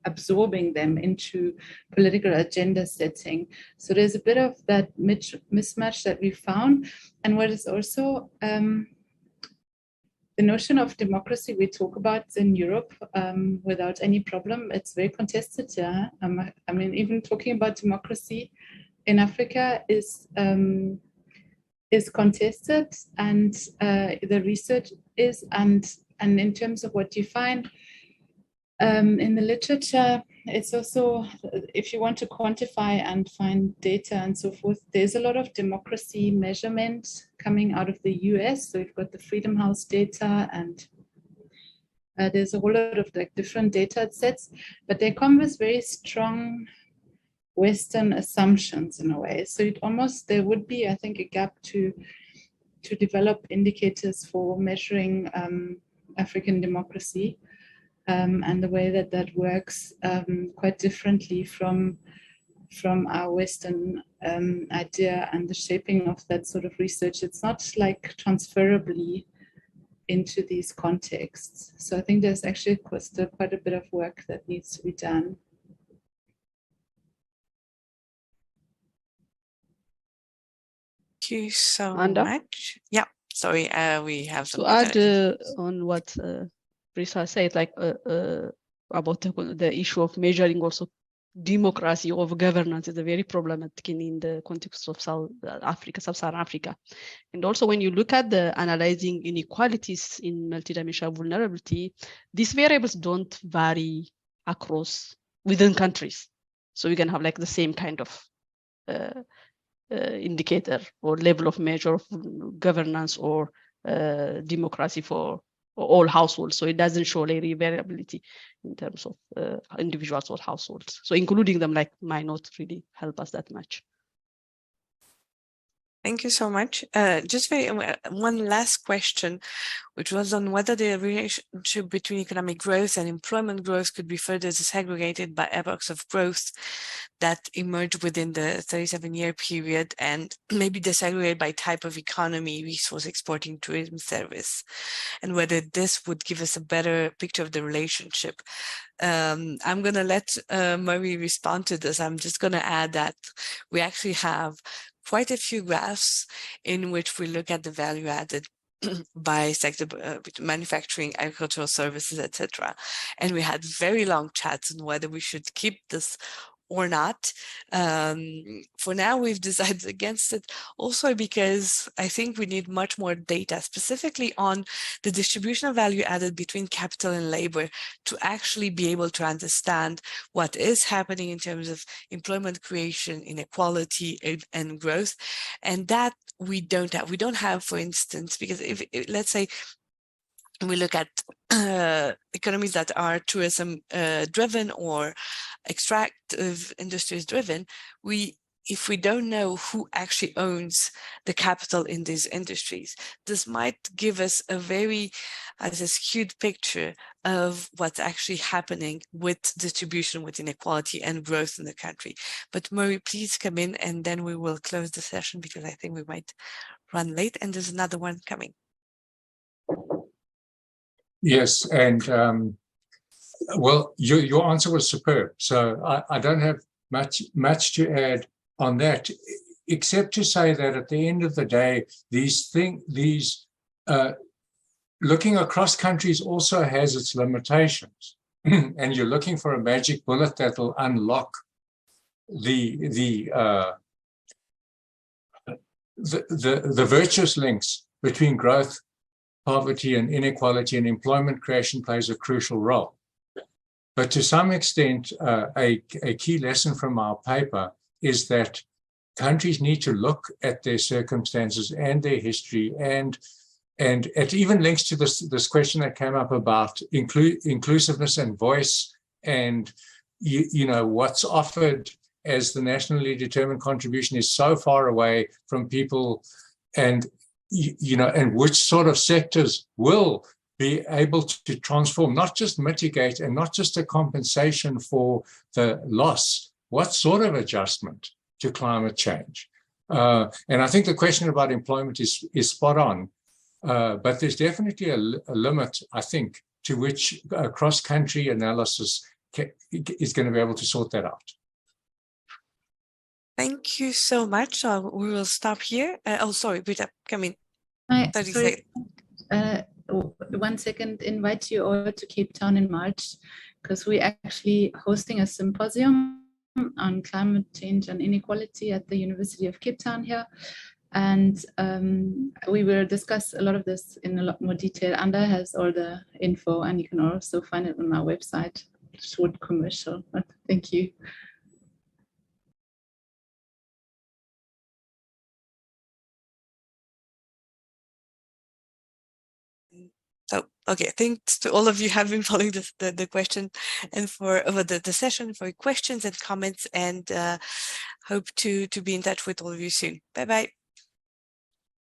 Speaker 2: absorbing them into political agenda setting. So there's a bit of that mismatch that we found. And what is also the notion of democracy we talk about in Europe without any problem. It's very contested. Yeah? I mean, even talking about democracy in Africa is contested, and the research is, and in terms of what you find in the literature, it's also, if you want to quantify and find data and so forth, there's a lot of democracy measurement coming out of the US. So you've got the Freedom House data, and there's a whole lot of like different data sets, but they come with very strong Western assumptions in a way. So it almost, there would be, I think, a gap to develop indicators for measuring African democracy. And the way that works quite differently from our Western idea and the shaping of that sort of research. It's not like transferably into these contexts. So I think there's actually still quite a bit of work that needs to be done.
Speaker 1: Thank you so much. Yeah, sorry, we have some.
Speaker 3: To add on what Britta said, like about the issue of measuring also democracy of governance is a very problematic in the context of South Africa, Sub Saharan Africa. And also when you look at the analyzing inequalities in multidimensional vulnerability, these variables don't vary across within countries. So we can have like the same kind of indicator or level of measure of governance or democracy for all households. So it doesn't show any variability in terms of individuals or households. So including them like might not really help us that much.
Speaker 1: Thank you so much. Just one last question, which was on whether the relationship between economic growth and employment growth could be further disaggregated by epochs of growth that emerged within the 37-year period, and maybe disaggregated by type of economy, resource exporting, tourism, service, and whether this would give us a better picture of the relationship. I'm going to let Murray respond to this. I'm just going to add that we actually have quite a few graphs in which we look at the value added by sector, manufacturing, agricultural services, etc. And we had very long chats on whether we should keep this or not. For now, we've decided against it, also because I think we need much more data, specifically on the distribution of value added between capital and labor, to actually be able to understand what is happening in terms of employment creation, inequality, and growth. And that we don't have. We don't have, for instance, because if let's say we look at economies that are tourism driven or extractive industries driven, if we don't know who actually owns the capital in these industries, this might give us a very skewed picture of what's actually happening with distribution, with inequality and growth in the country. But Murray, please come in, and then we will close the session because I think we might run late, and there's another one coming.
Speaker 4: Yes, and well, your answer was superb. So I don't have much to add on that, except to say that at the end of the day, looking across countries also has its limitations, and you're looking for a magic bullet that will unlock the virtuous links between growth, poverty, and inequality, and employment creation plays a crucial role. But to some extent, a key lesson from our paper is that countries need to look at their circumstances and their history, and it even links to this question that came up about inclusiveness and voice, and you know, what's offered as the nationally determined contribution is so far away from people, and you know, and which sort of sectors will be able to transform, not just mitigate, and not just a compensation for the loss. What sort of adjustment to climate change? And I think the question about employment is spot on, but there's definitely a limit, I think, to which cross-country analysis is going to be able to sort that out.
Speaker 1: Thank you so much. We will stop here. Oh, sorry, Britta, come in. 30 seconds.
Speaker 2: 1 second, invite you all to Cape Town in March, because we're actually hosting a symposium on climate change and inequality at the University of Cape Town here. And we will discuss a lot of this in a lot more detail. Anda has all the info, and you can also find it on our website. Short commercial, but thank you.
Speaker 1: So, okay, thanks to all of you who have been following the question, and for the session, for your questions and comments, and hope to be in touch with all of you soon. Bye-bye.